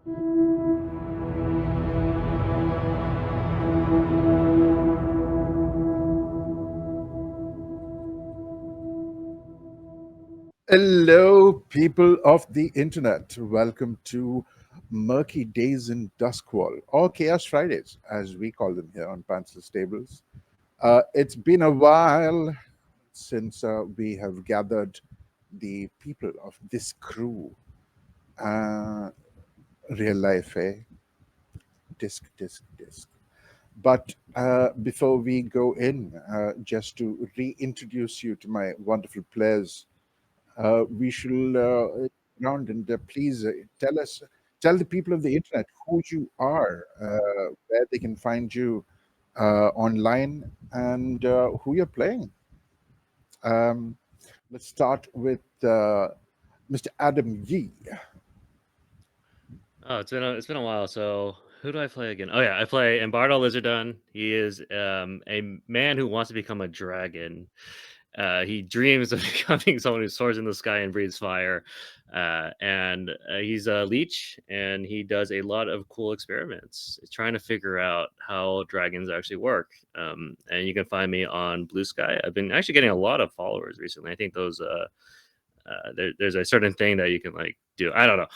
Hello, people of the internet. Welcome to Murky Days in Duskwall, or Chaos Fridays, as we call them here on Pantsless tables. It's been a while since we have gathered the people of this crew. Uh, Real life, eh? Disc, disc, disc. But before we go in, just to reintroduce you to my wonderful players, we should round and please tell the people of the internet who you are, where they can find you online, and who you're playing. Um, let's start with Mr. Adam Yee. Oh, it's been a while. So who do I play again? Oh yeah, I play Embardo Lizardon. He is a man who wants to become a dragon. He dreams of becoming someone who soars in the sky and breathes fire. And he's a leech, and he does a lot of cool experiments, trying to figure out how dragons actually work. And you can find me on Blue Sky. I've been actually getting a lot of followers recently. I think those there's a certain thing that you can like do. I don't know.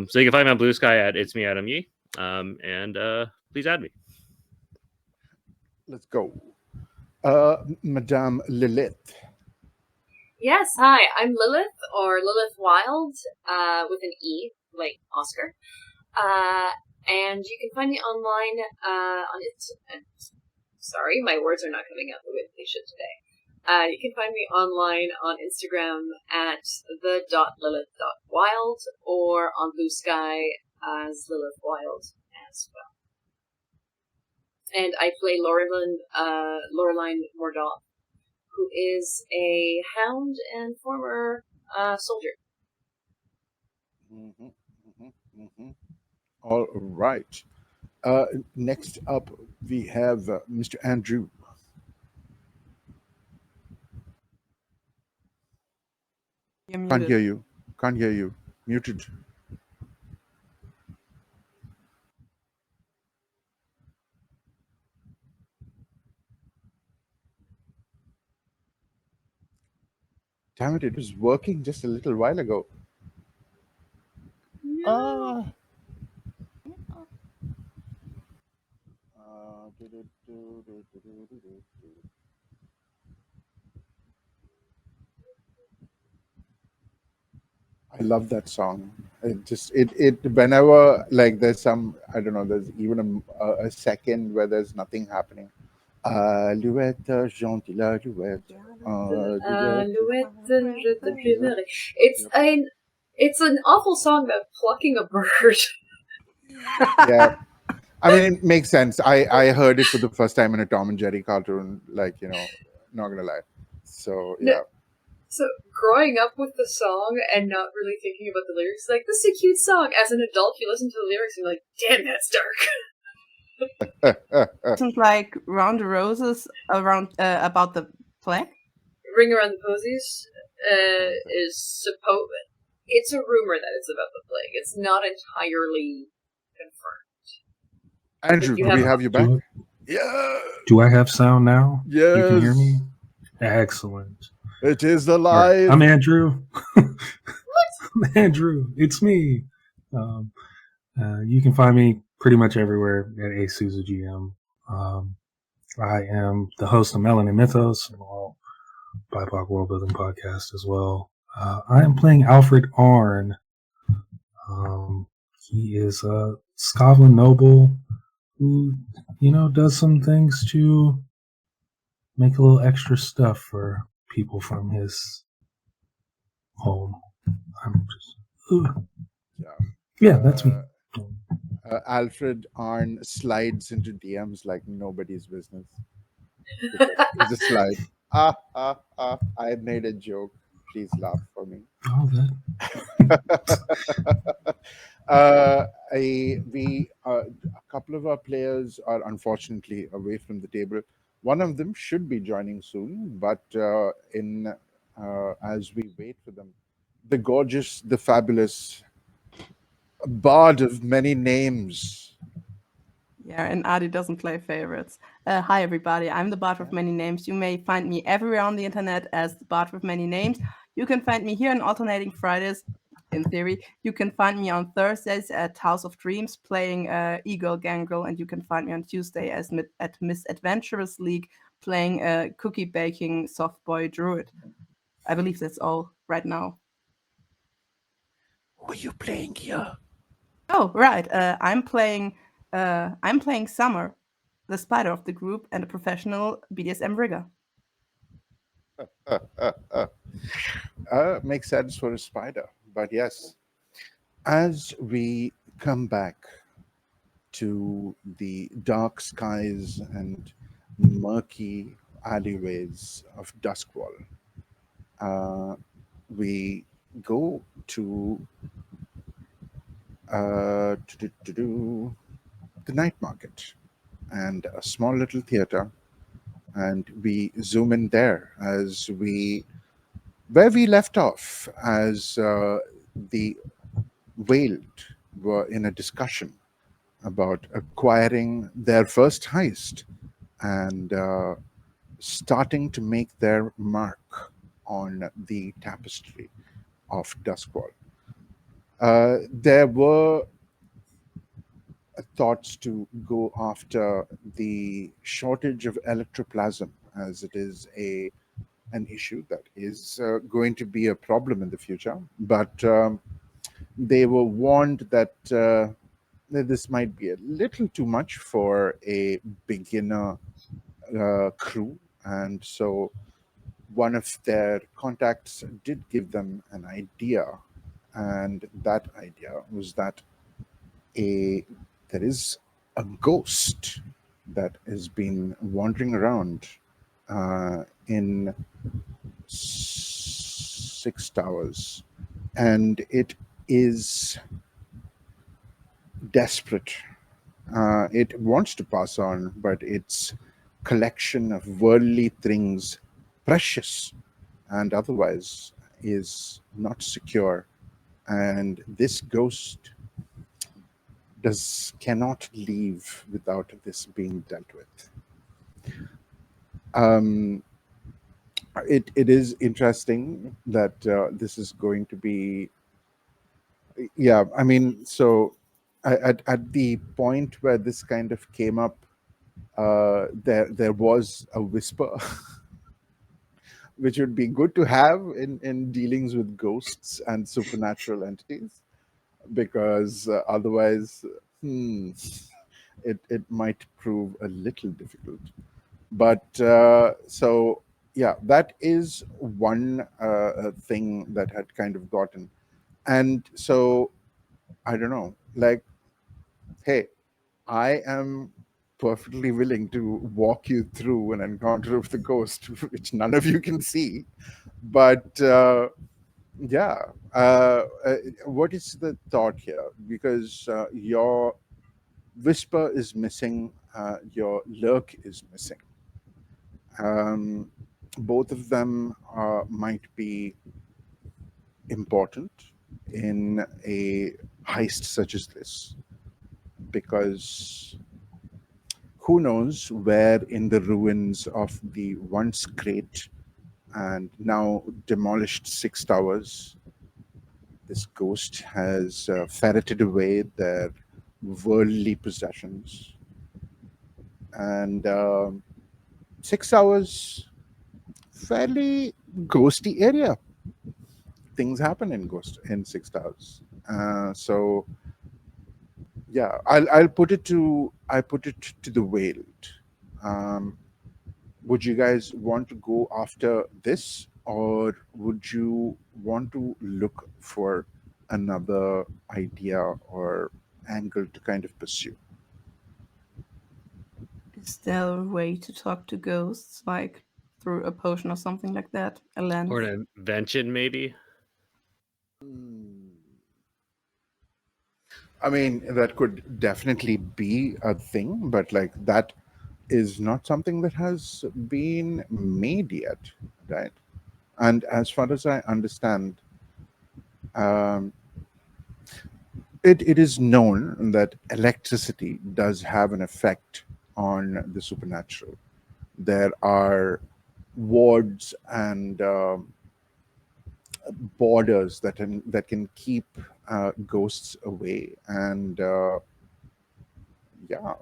So you can find me on Blue Sky at It's Me Adam Yee. And please add me. Let's go. Madame Lillith. Yes, hi, I'm Lillith, or Lillith Wild, with an E, like Oscar. And you can find me online on it. Sorry, my words are not coming out the way they should today. You can find me online on Instagram at the.lilith.wild, or on Blue Sky as Lillith Wild as well. And I play Laureline Mordoth, who is a hound and former soldier. All right. Next up, we have Mr. Andrew. Can't hear you. Can't hear you. Muted. Damn it was working just a little while ago. No. I love that song. It whenever like there's some, I don't know, there's even a second where there's nothing happening. Alouette, gentille alouette. It's an awful song about plucking a bird. Yeah. I mean, it makes sense. I heard it for the first time in a Tom and Jerry cartoon, like, not gonna lie. So, yeah. So, growing up with the song and not really thinking about the lyrics, like, this is a cute song. As an adult, you listen to the lyrics and you're like, damn, that's dark. Isn't like Round the Roses around about the plague? Ring Around the Posies is supposed... It's a rumor that it's about the plague. It's not entirely confirmed. Andrew, do we have you back? Yeah. Do I have sound now? Yes. You can hear me? Excellent. It is the live. I'm Andrew. I'm Andrew. It's me. You can find me pretty much everywhere at ASuzagM. I am the host of Melanin Mythos, and all BIPOC world building podcast as well. I am playing Alfred Arn. He is a Scotland noble who, does some things to make a little extra stuff for people from his home. I'm just, yeah, that's me. Alfred Arn slides into DMs like nobody's business. It's a slide. I made a joke. Please laugh for me. Oh, a couple of our players are unfortunately away from the table. One of them should be joining soon, but as we wait for them, the gorgeous, the fabulous bard of many names. Yeah, and Aadi doesn't play favorites. Hi, everybody. I'm the Bard with Many Names. You may find me everywhere on the internet as the Bard with Many Names. You can find me here on alternating Fridays, in theory. You can find me on Thursdays at House of Dreams playing Eagle Gangrel, and you can find me on Tuesday at Miss Adventurous League playing Cookie Baking Soft Boy Druid. I believe that's all right now. Who are you playing here? Oh, right. I'm playing Summer, the spider of the group, and a professional BDSM rigger. Makes sense for a spider, but yes. As we come back to the dark skies and murky alleyways of Duskwall, we go to the night market and a small little theater, and we zoom in there as we where we left off as the Veiled were in a discussion about acquiring their first heist and starting to make their mark on the tapestry of Duskwall. There were thoughts to go after the shortage of electroplasm, as it is an issue that is going to be a problem in the future. But they were warned that this might be a little too much for a beginner crew, and so one of their contacts did give them an idea, and that idea was that a there is a ghost that has been wandering around in Six Towers, and it is desperate. It wants to pass on, but its collection of worldly things, precious and otherwise, is not secure. And this ghost cannot leave without this being dealt with. Um, it is interesting that this is going to be, yeah. I mean, so at the point where this kind of came up, there was a whisper, which would be good to have in dealings with ghosts and supernatural entities, because otherwise, it might prove a little difficult. But so yeah, that is one thing that had kind of gotten, and so I don't know, like, hey, I am perfectly willing to walk you through an encounter of the ghost, which none of you can see. But yeah, what is the thought here? Because your whisper is missing, your lurk is missing. Both of them might be important in a heist such as this, because who knows where in the ruins of the once great and now demolished Six Towers this ghost has ferreted away their worldly possessions. And 6 hours, fairly ghosty area. Things happen in Ghost in 6 hours. So yeah, I'll put it to the Veiled. Um, would you guys want to go after this, or would you want to look for another idea or angle to kind of pursue? Is there a way to talk to ghosts, like through a potion or something like that? A lens? Or an invention, maybe? I mean, that could definitely be a thing, but like that is not something that has been made yet, right? And as far as I understand, um, it is known that electricity does have an effect on the supernatural. There are wards and borders that can keep ghosts away, and yeah,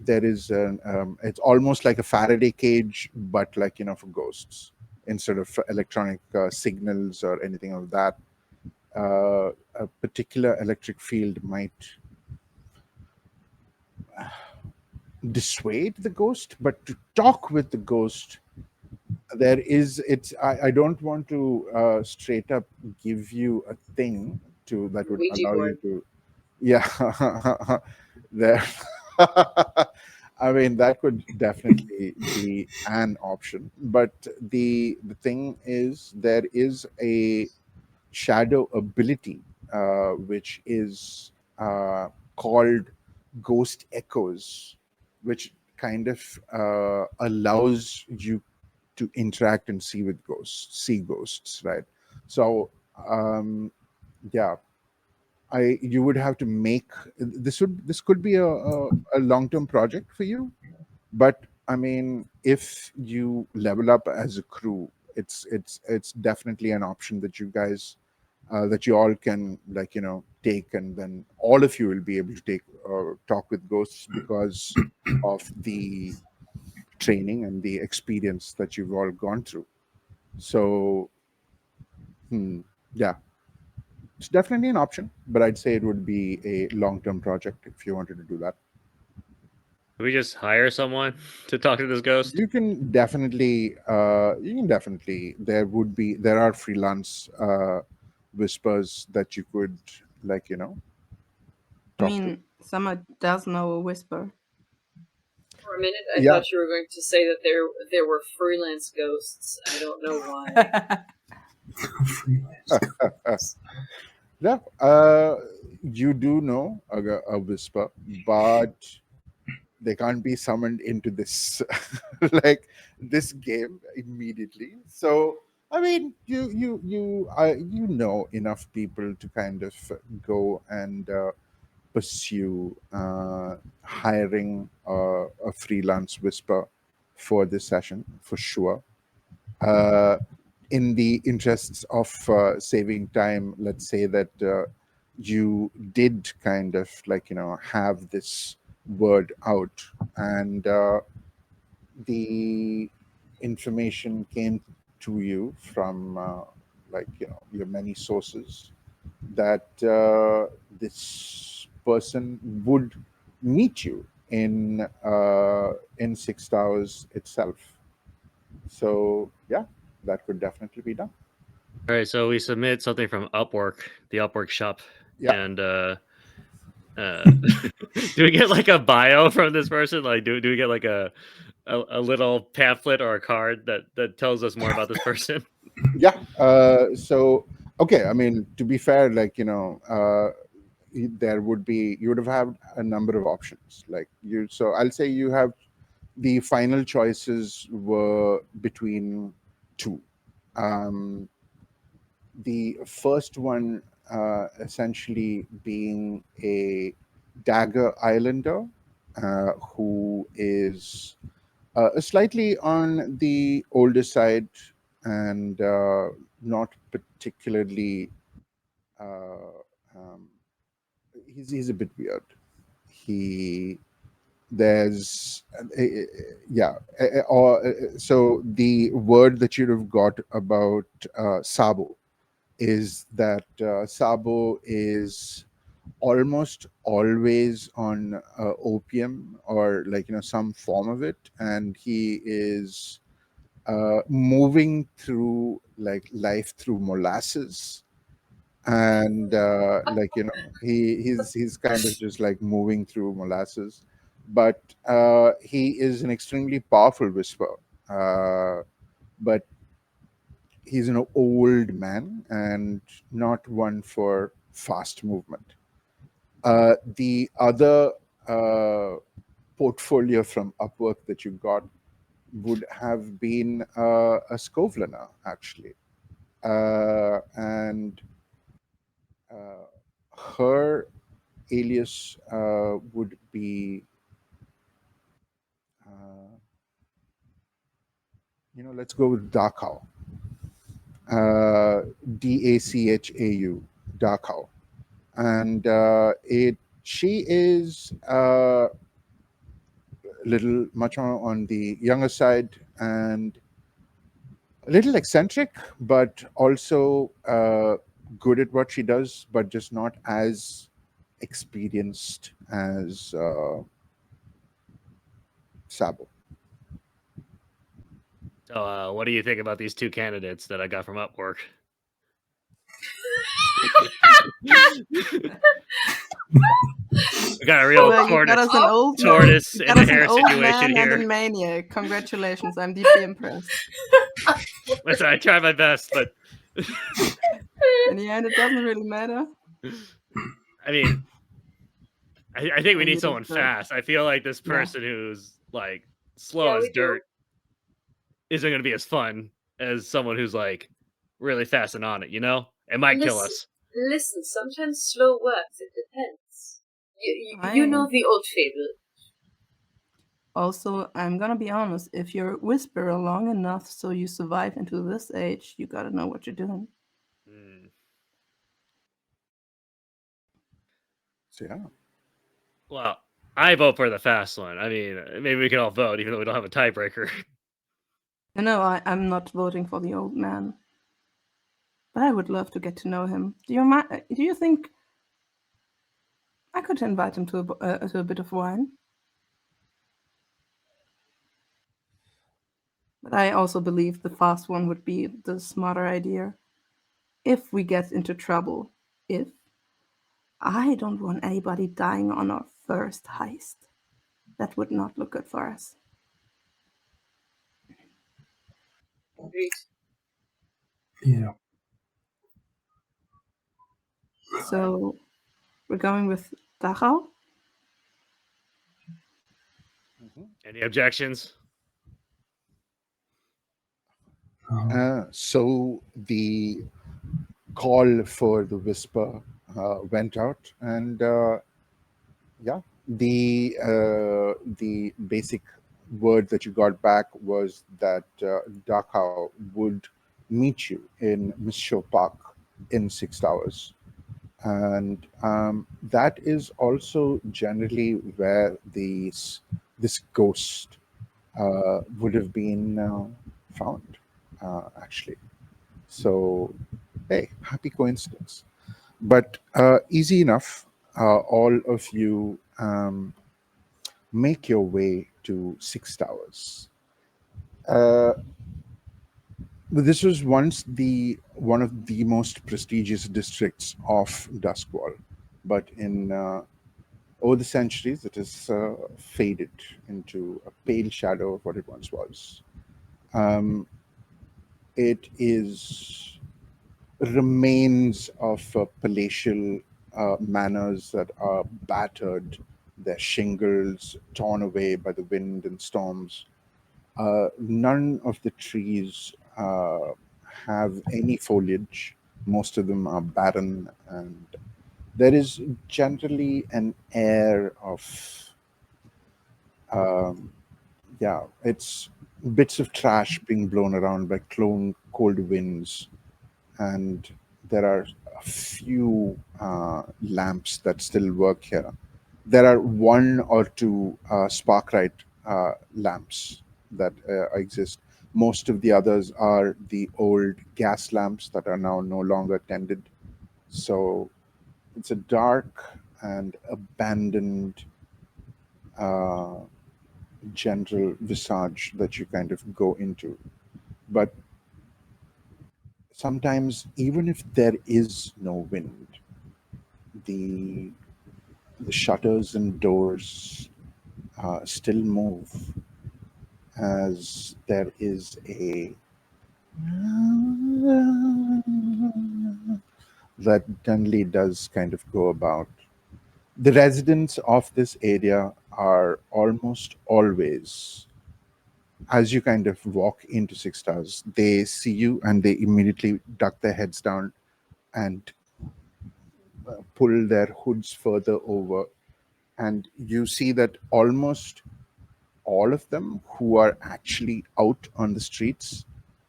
there is it's almost like a Faraday cage, but like for ghosts instead of electronic signals or anything of that. A particular electric field might dissuade the ghost, but to talk with the ghost, there is it's I don't want to straight up give you a thing to that would Ouija allow you board. to, yeah. There, I mean, that could definitely be an option, but the thing is, there is a shadow ability which is called ghost echoes, which kind of allows you to interact and see ghosts, right? So yeah, I you would have to make this could be a long term project for you, but I mean, if you level up as a crew, it's definitely an option that you guys that you all can take, and then all of you will be able to take talk with ghosts because of the training and the experience that you've all gone through. So yeah, it's definitely an option, but I'd say it would be a long-term project if you wanted to do that. Can we just hire someone to talk to this ghost? You can definitely there are freelance whispers that you could I talk to. mean, Summer does know a whisper. For a minute, I Yeah. thought you were going to say that there were freelance ghosts. I don't know why. Freelance. Yeah, you do know a whisper, but they can't be summoned into this like this game immediately. So I mean, you know enough people to kind of go and pursue hiring a freelance whisper for this session for sure. Uh, in the interests of saving time, let's say that you did kind of have this word out, and the information came to you from your many sources that this person would meet you in 6 hours itself. So yeah, that could definitely be done. All right, so we submit something from Upwork, the Upwork shop, Yeah. and do we get like a bio from this person? Like, do we get like a little pamphlet or a card that tells us more about this person? Yeah. So okay, I mean, to be fair, there would be you would have had a number of options. Like you, so I'll say you have the final choices were between two. Um, the first one essentially being a Dagger Islander who is slightly on the older side and not particularly. Uh, um, he's a bit weird. He there's yeah or so the word that you'd have got about Sabo is that Sabo is almost always on opium or some form of it, and he is moving through life through molasses, and he's kind of just like moving through molasses, but he is an extremely powerful whisperer, but he's an old man and not one for fast movement. The other portfolio from Upwork that you got would have been a Skovlana, actually. And her alias would be, let's go with Dachau. Dachau, Dachau, and she is a little much on the younger side and a little eccentric, but also good at what she does, but just not as experienced as Sabo. So, what do you think about these two candidates that I got from Upwork? We got a real Well, you got us an old tortoise you in got the us an hair old situation man here. and a maniac. Congratulations, I'm deeply impressed. Listen, I tried my best, but In the end, it doesn't really matter. I mean, I think we And you need someone deserve- fast. I feel like this Yeah. person who's like slow Yeah, as we do. dirt isn't going to be as fun as someone who's like really fast and on it. It might kill us. Listen, sometimes slow works. It depends. You know the old fable. Also, I'm gonna be honest, if you're a whisperer long enough so you survive into this age, you gotta know what you're doing. So yeah. Well, I vote for the fast one. I mean, maybe we can all vote, even though we don't have a tiebreaker. No, I'm not voting for the old man. But I would love to get to know him. Do you think I could invite him to a bit of wine? But I also believe the fast one would be the smarter idea. If we get into trouble. I don't want anybody dying on our first heist. That would not look good for us. Agreed. Yeah. So we're going with Dachau. Any objections? So the call for the whisper went out, and the basic word that you got back was that Dachau would meet you in Miss Park in 6 hours, and that is also generally where this ghost would have been found, actually. So, hey, happy coincidence. But easy enough. All of you make your way to Six Towers. This was once one of the most prestigious districts of Duskwall, but in over the centuries, it has faded into a pale shadow of what it once was. It is remains of palatial manors that are battered, their shingles torn away by the wind and storms. None of the trees have any foliage. Most of them are barren, and there is generally an air of, it's bits of trash being blown around by cold winds, and there are a few lamps that still work here. There are one or two Sparklight lamps that exist. Most of the others are the old gas lamps that are now no longer tended. So it's a dark and abandoned general visage that you kind of go into. But sometimes, even if there is no wind, the shutters and doors still move, as there is a that generally does kind of go about. The residents of this area are almost always, as you kind of walk into Six Stars, they see you and they immediately duck their heads down and pull their hoods further over, and you see that almost all of them who are actually out on the streets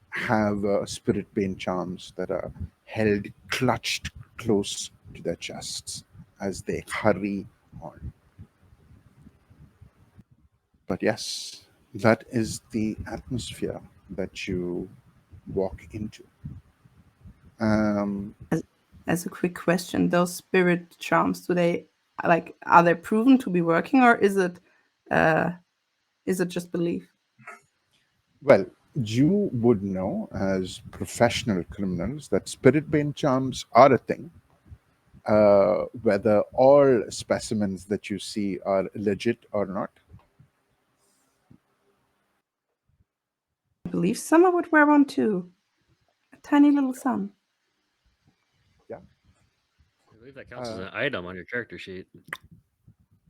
have spirit bane charms that are held clutched close to their chests as they hurry on. But yes, that is the atmosphere that you walk into. As a quick question, those spirit charms, are they proven to be working, or is it just belief? Well, you would know as professional criminals that spirit bane charms are a thing. Whether all specimens that you see are legit or not. I believe Summer would wear one too. A tiny little sun. Yeah. I believe that counts as an item on your character sheet.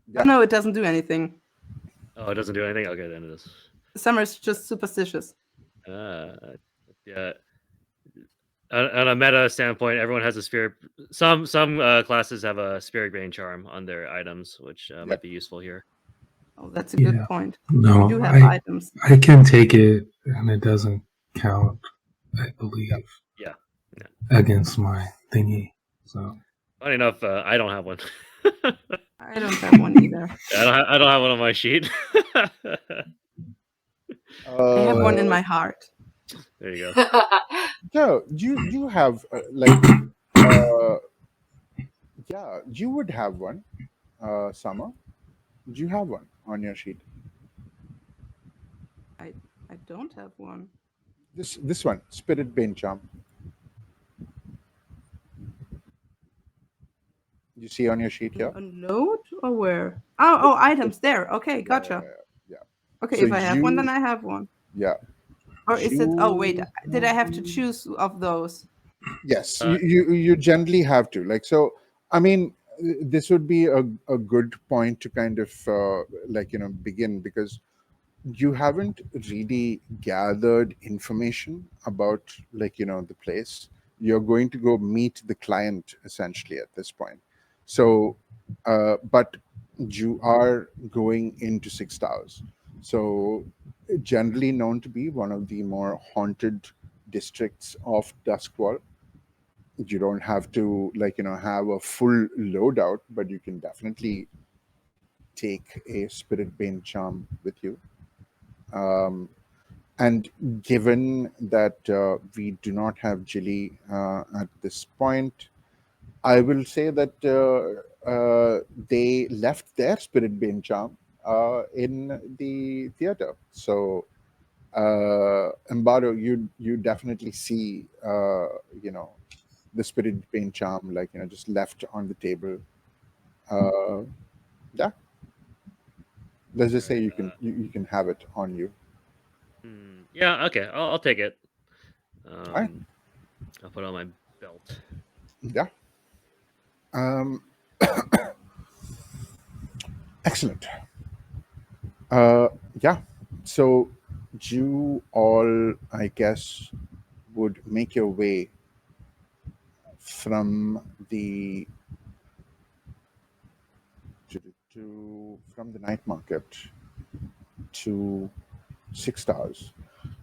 Yeah. No, it doesn't do anything. Oh, it doesn't do anything? Okay, then it is. Summer's just superstitious. Yeah. On a meta standpoint, everyone has a spirit. Some classes have a spirit bane charm on their items, which might be useful here. Oh, that's a good point. No, We do have items. I can take it, and it doesn't count, I believe. Yeah. Against my thingy. So funny enough, I don't have one. I don't have one either. I don't have one on my sheet. I have one in my heart. There you go. So you have yeah, you would have one, Summer. Do you have one on your sheet? I don't have one. This one, spirit bane charm. You see on your sheet here? A note or where? Oh, items there. Okay, gotcha. Yeah. Okay, So if I have one, then I have one. Yeah. Or is it? Oh wait, did I have to choose of those? Yes, you generally have to. Like, so, I mean, this would be a good point to kind of begin, because you haven't really gathered information about the place. You're going to go meet the client essentially at this point. So but you are going into 6 Towers, so generally known to be one of the more haunted districts of Duskwall. You don't have to have a full loadout, but you can definitely take a spirit bane charm with you. And given that we do not have Gilly at this point, I will say that they left their spirit bane charm in the theater. So, Embaro, you definitely see the spirit bane charm just left on the table. Yeah. Let's just say you can have it on you. Yeah, okay, I'll take it. Right. I'll put it on my belt. Yeah. Excellent. Yeah. So you all, I guess, would make your way from the from the night market to 6 Towers.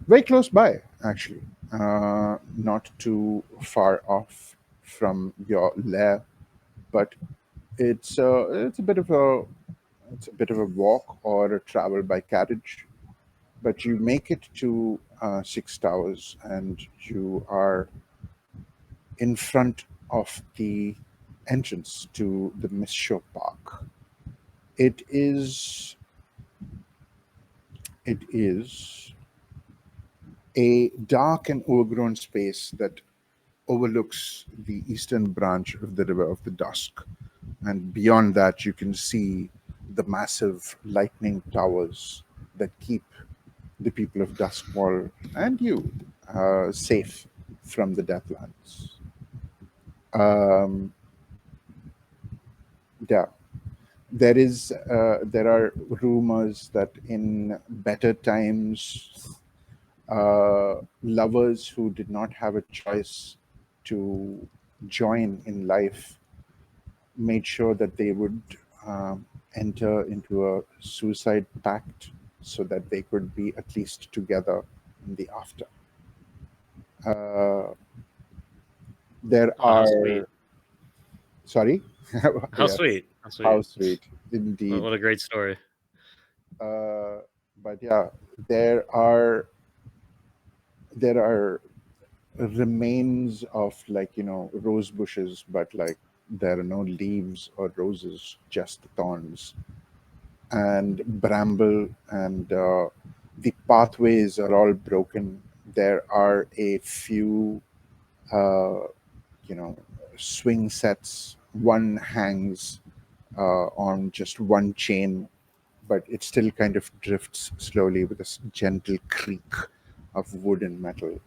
Very close by, actually. Not too far off from your lair, but it's a bit of a walk or a travel by carriage. But you make it to 6 Towers, and you are in front of the entrance to the Miss Show Park. It is a dark and overgrown space that overlooks the eastern branch of the River of the Dusk. And beyond that, you can see the massive lightning towers that keep the people of Duskwall and you safe from the Deathlands. Yeah. There are rumors that in better times, lovers who did not have a choice to join in life made sure that they would enter into a suicide pact so that they could be at least together in the after. There Oh, how are. sweet. Sorry? How Yes. sweet. How sweet. How sweet. Indeed. What a great story. But yeah, there are remains of, like, rose bushes, but like there are no leaves or roses, just thorns and bramble, and the pathways are all broken. There are a few uh, swing sets. One hangs on just one chain, but it still kind of drifts slowly with a gentle creak of wood and metal.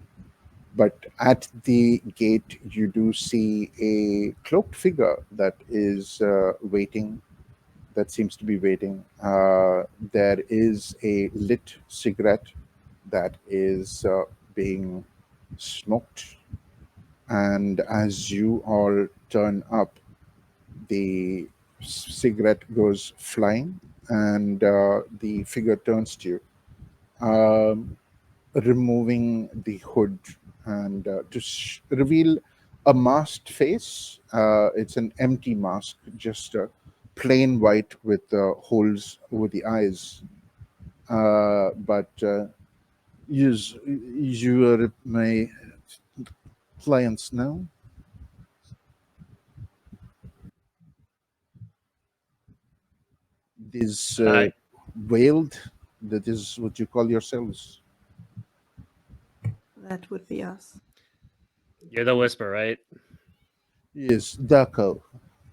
But at the gate, you do see a cloaked figure that is waiting, that seems to be waiting. There is a lit cigarette that is being smoked. And as you all turn up, the cigarette goes flying, and the figure turns to you, removing the hood and to reveal a masked face. It's an empty mask, just plain white with holes over the eyes. But you are my clients now. This veiled, that is what you call yourselves. That would be us. You're the whisper, right? Yes, Daco.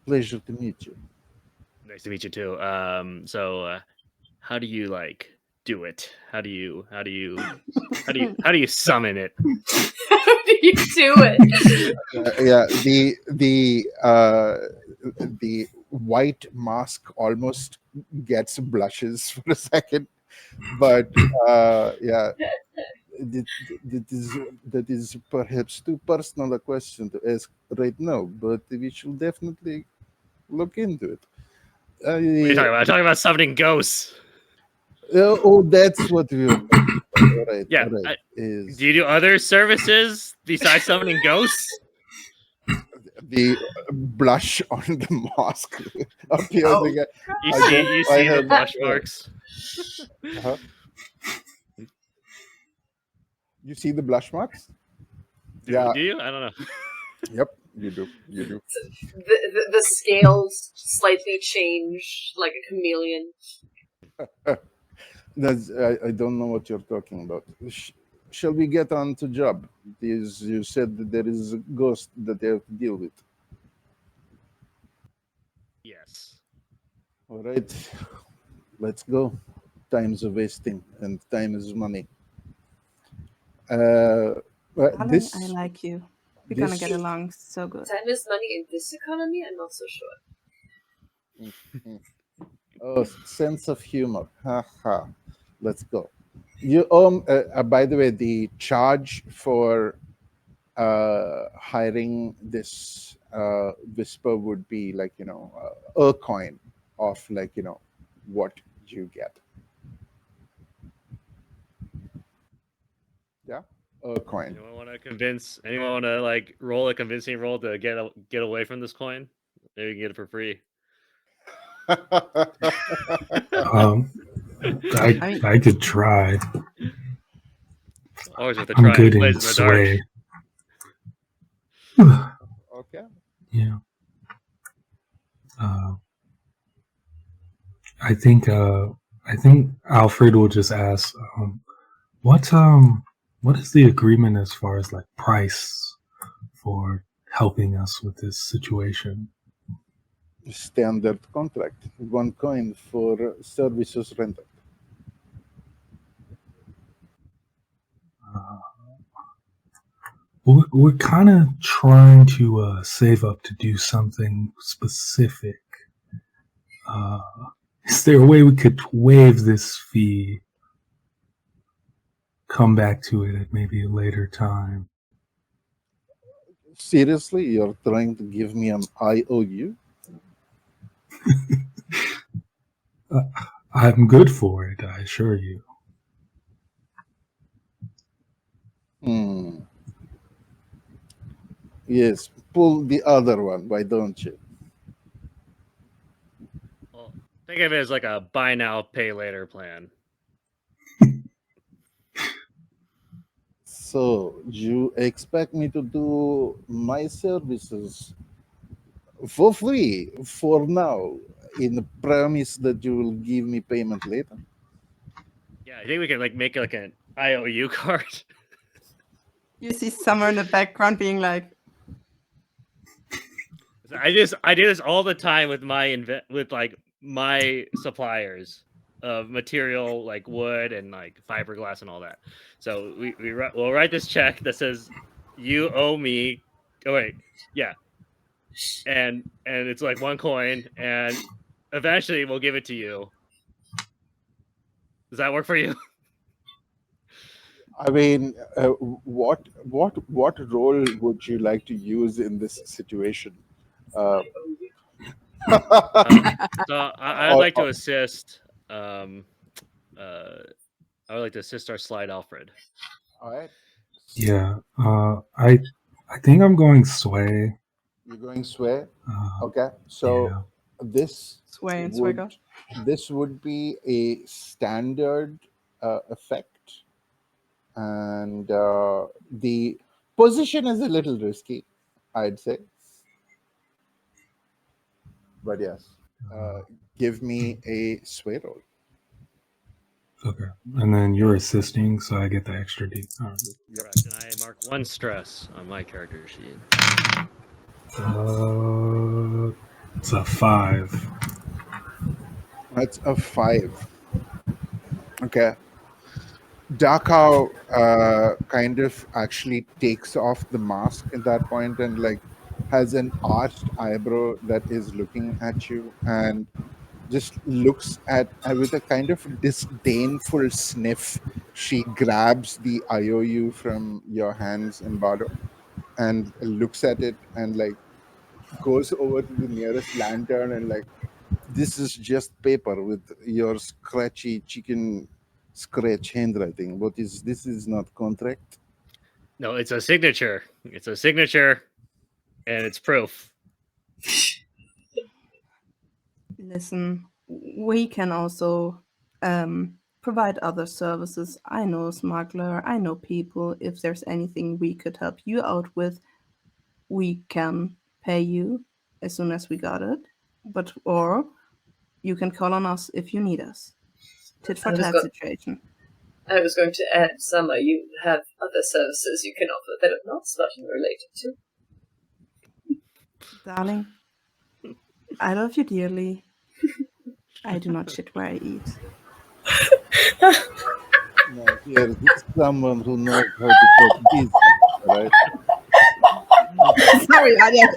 Pleasure to meet you. Nice to meet you too. So how do you like do it? How do you summon it? How do you do it? Yeah, the white mask almost gets blushes for a second, but yeah, that, that is perhaps too personal a question to ask right now, but we should definitely look into it. What are you talking about? I'm talking about summoning ghosts. Oh, that's what we were talking about. All right, Yeah. all right. Do you do other services besides summoning ghosts? The blush on the mask appears Oh. again. You I see don't- you I see the have- blush marks. Uh-huh. You see the blush marks? Do you? I don't know. Yep, you do. You do. The scales slightly change like a chameleon. I don't know what you're talking about. Shall we get on to job? You said that there is a ghost that they have to deal with. Yes. All right, let's go. Time's a wasting, and time is money. Darling, This I like you. We're gonna get along so good. Time is money in this economy? I'm not so sure. Oh, sense of humor. Ha ha. Let's go. You by the way, the charge for hiring this whisper would be like, a coin of, like, what you get. Yeah, a coin. Anyone want to convince? Anyone want to like roll a convincing roll to get away from this coin? Maybe you can get it for free. I could try. Always worth a I'm try. good in Blaze in the dark. sway. Okay. Yeah. I think Alfred will just ask, what is the agreement as far as like price for helping us with this situation? Standard contract. 1 coin for services rendered. We're kind of trying to save up to do something specific. Is there a way we could waive this fee? Come back to it at maybe a later time. Seriously, you're trying to give me an IOU? I'm good for it, I assure you. Hmm. Yes, pull the other one, why don't you? Well, think of it as like a buy now, pay later plan. So, you expect me to do my services for free for now, in the premise that you will give me payment later? Yeah, I think we can like make like an IOU card. You see Summer in the background being like, I do this all the time with with like my suppliers of material like wood and like fiberglass and all that. So we'll write this check that says you owe me. Oh wait, yeah, and it's like 1 coin, and eventually we'll give it to you. Does that work for you? I mean, what role would you like to use in this situation? Uh, So I'd or, like to assist. I would like to assist our slide Alfred. all right, Yeah. I think I'm going sway. you're going swear. Uh, Okay, yeah. so this Sway and would Swagger. this would be a standard effect, and the position is a little risky, I'd say. But yes, Uh, give me a sway roll. okay. And then you're assisting, so I get the extra D. All right. Correct. And I mark 1 stress on my character sheet. It's a 5. That's a 5. Okay. Darkow kind of actually takes off the mask at that point and like has an arched eyebrow that is looking at you and just looks at with a kind of disdainful sniff. She grabs the IOU from your hands, Embado, and looks at it and like goes over to the nearest lantern and like, this is just paper with your scratchy chicken scratch handwriting. What is this? Is not contract. No, it's a signature. It's a signature, and it's proof. Listen, we can also provide other services. I know a smuggler, I know people. If there's anything we could help you out with, we can pay you as soon as we got it. But or you can call on us if you need us. Tit for tat situation. I was going to add, Summer, you have other services you can offer that are not starting related to. Darling, I love you dearly. I do not shit where I eat. No, here's someone who knows how to talk business, right? Sorry, Adi. I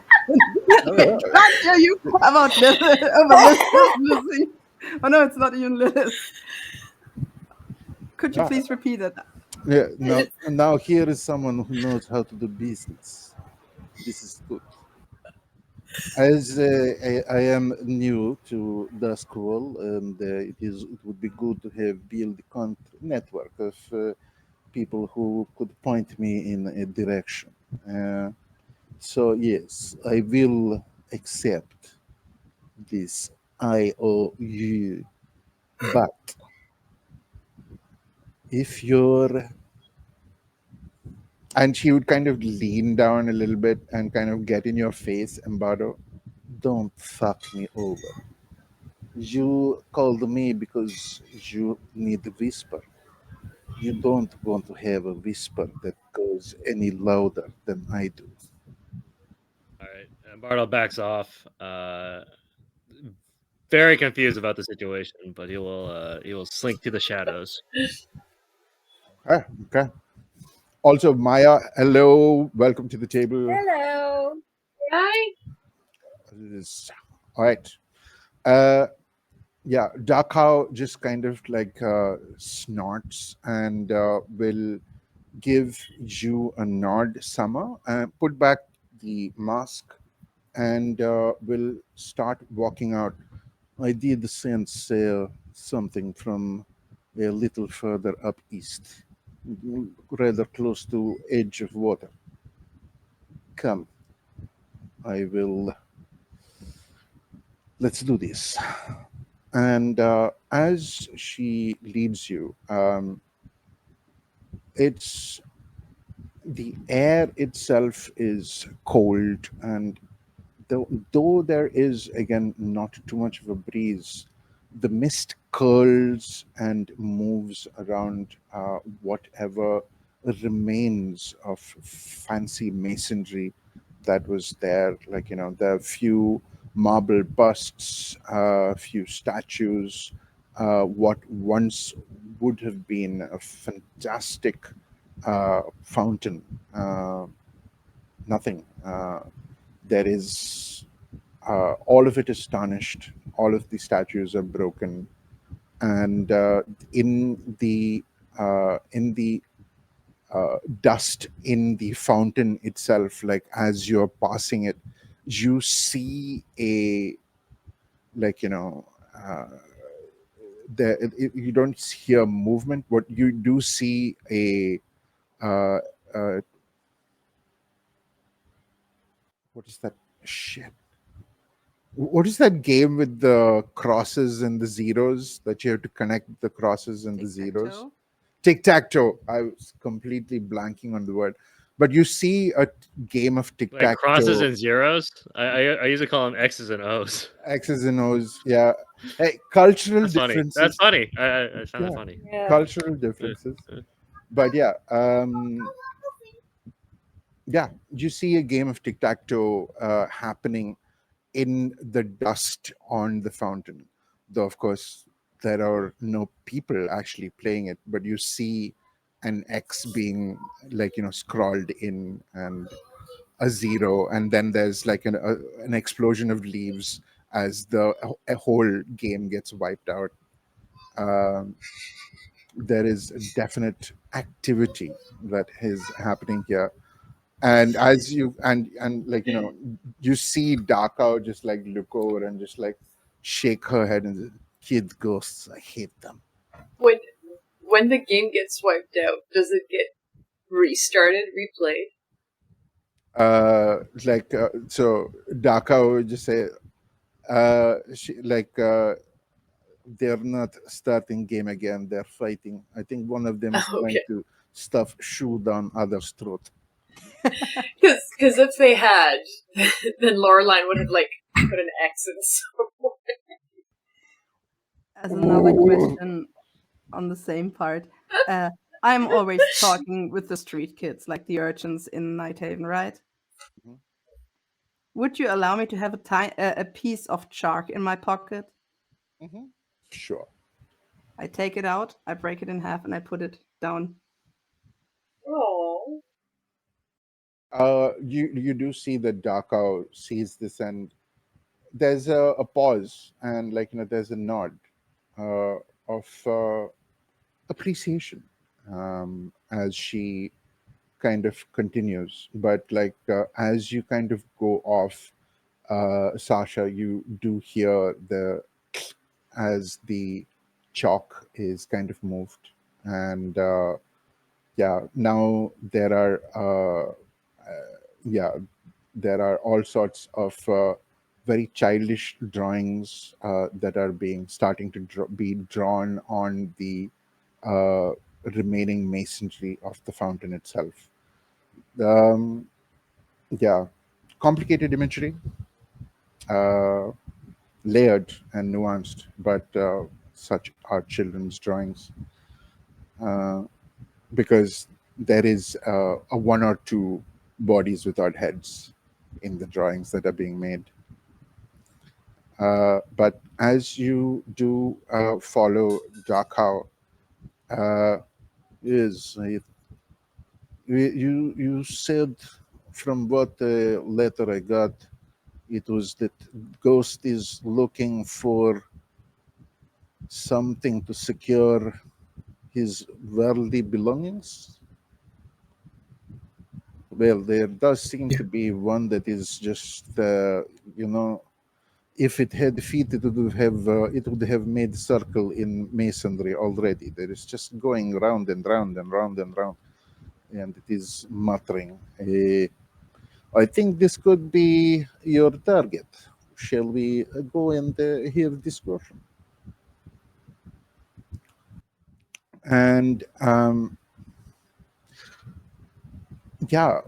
can't hear you about Lillith. Oh no, it's not even Lillith. Could you please repeat it? Yeah. Now here is someone who knows how to do business. This is good. As I am new to Duskwall, and it would be good to have built a network of people who could point me in a direction. So yes, I will accept this IOU, but if you're, and she would kind of lean down a little bit and kind of get in your face, Embado, don't fuck me over. You called me because you need a whisper. You don't want to have a whisper that goes any louder than I do. All right. And Bardo backs off. Very confused about the situation, but he will slink to the shadows. Okay. Also, Maya, hello. Welcome to the table. Hello. Hi. All right. Yeah, Darkow just kind of like snorts and will give you a nod, Summer, and put back the mask and will start walking out. I did sense something from a little further up east, rather close to edge of water. Come, I will. Let's do this. And as she leads you, it's the air itself is cold, and though there is again not too much of a breeze, the mist curls and moves around whatever remains of fancy masonry that was there. Like, there are few marble busts, few statues, what once would have been a fantastic fountain. Nothing. There is all of it is tarnished. All of the statues are broken, and in the dust in the fountain itself, like as you're passing it, you see a like there you don't hear movement, but you do see a uh, uh, what is that shit? What is that game with the crosses and the zeros that you have to connect the crosses and the zeros? Tic-tac-toe? Tic tac toe. I was completely blanking on the word, but you see a game of tic Like tac crosses toe, and zeros. I usually call them X's and O's. X's and O's. Yeah, hey, cultural That's funny. That's differences. funny. I found that Yeah, funny. Yeah. cultural differences. Uh, But yeah, yeah, you see a game of tic tac toe happening in the dust on the fountain. Though, of course, there are no people actually playing it, but you see an X being scrawled in, and a zero, and then there's like an explosion of leaves as the a whole game gets wiped out. Um, there is a definite activity that is happening here, and as you and you see Daka just like look over and just like shake her head and say, kid ghosts, I hate them. When when the game gets wiped out, does it get restarted, replayed? So Daka would just say they're not starting game again, they're fighting. I think one of them is trying Okay. to stuff shoe down other's throat. Because if they had, then Loreline would have like put an X in somewhere. As another question on the same part, I'm always talking with the street kids, like the urchins in Nighthaven, right? Mhm. Would you allow me to have a piece of chalk in my pocket? Mhm. Sure. I take it out, I break it in half, and I put it down. Oh. You do see that Daka sees this, and there's a pause, and there's a nod of appreciation as she kind of continues. But as you kind of go off, Sasha, you do hear the as the chalk is kind of moved, and yeah, now yeah, there are all sorts of very childish drawings that are being starting to be drawn on the uh, remaining masonry of the fountain itself. Um, yeah, complicated imagery, uh, layered and nuanced, but such are children's drawings uh, because there is a one or two bodies without heads in the drawings that are being made. But as you do follow Darkow, uh, is it, you said from what letter I got, it was that Ghost is looking for something to secure his worldly belongings. Well, there does seem Yeah. to be one that is just, you know, if it had feet, it would have made circle in masonry already. There is just going round and round and round and round, and it is muttering. I think this could be your target. Shall we go and hear discussion? And yeah,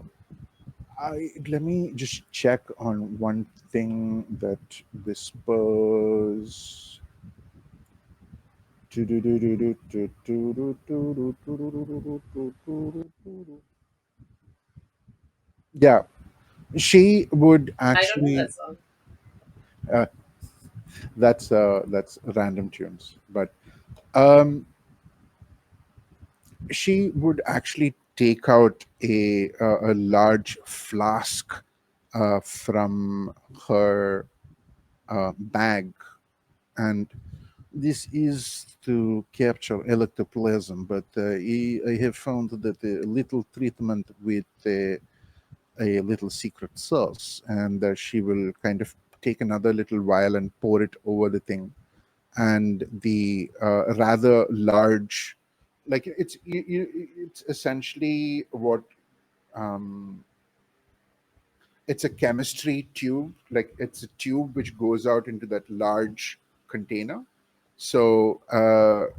let me just check on one thing that whispers. Yeah, she would I don't know actually. that song. Uh, that's random tunes, but um, she would actually take out a large flask from her bag, and this is to capture electoplasm. But I have found that a little treatment with a little secret sauce, and she will kind of take another little vial and pour it over the thing, and the rather large, like it's essentially what um, it's a chemistry tube, like it's a tube which goes out into that large container. So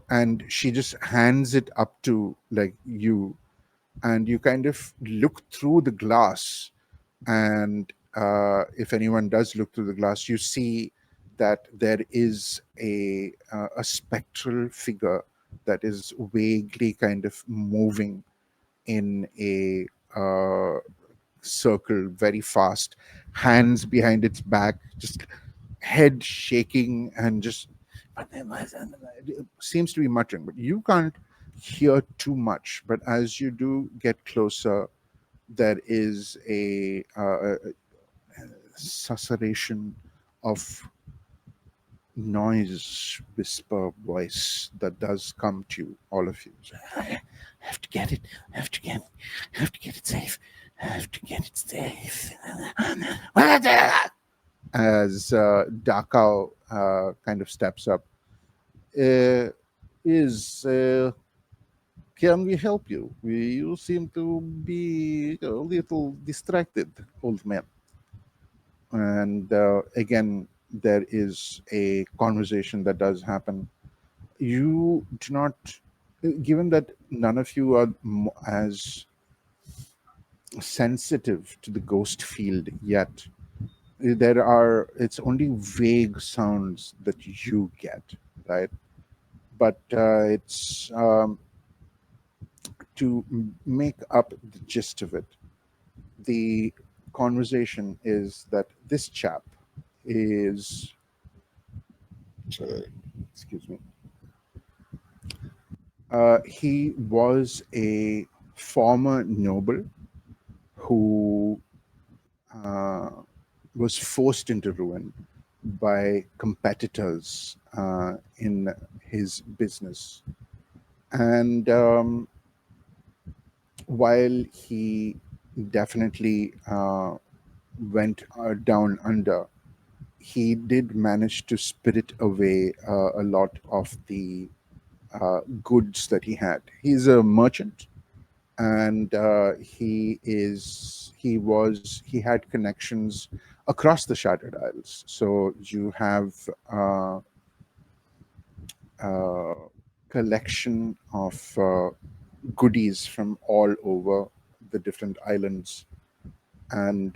and she just hands it up to like you, and you kind of look through the glass, and if anyone does look through the glass, you see that there is a spectral figure that is vaguely kind of moving in a circle very fast, hands behind its back, just head shaking, and just seems to be muttering, but you can't hear too much. But as you do get closer, there is a susurration of noise, whisper voice that does come to all of you. I have to get it. I have to get it. I have to get it safe. I have to get it safe. As Dakao kind of steps up, uh, is can we help you? You seem to be a little distracted, old man. And again, there is a conversation that does happen. You do not, given that none of you are as sensitive to the ghost field yet, there are, it's only vague sounds that you get, right? But it's to make up the gist of it, the conversation is that this chap is, excuse me, he was a former noble who uh, was forced into ruin by competitors in his business. And while he definitely went down under, he did manage to spirit away a lot of the goods that he had. He's a merchant, and he had connections across the Shattered Isles. So you have a collection of goodies from all over the different islands, and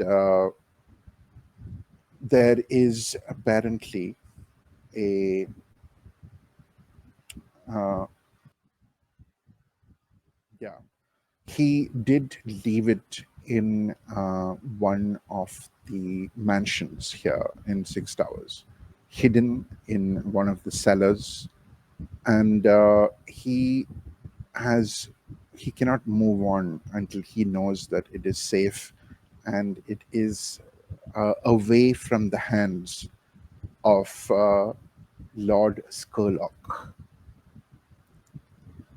there is apparently a uh, yeah, he did leave it in one of the mansions here in Six Towers, hidden in one of the cellars, and has he cannot move on until he knows that it is safe and it is away from the hands of Lord Skurlock.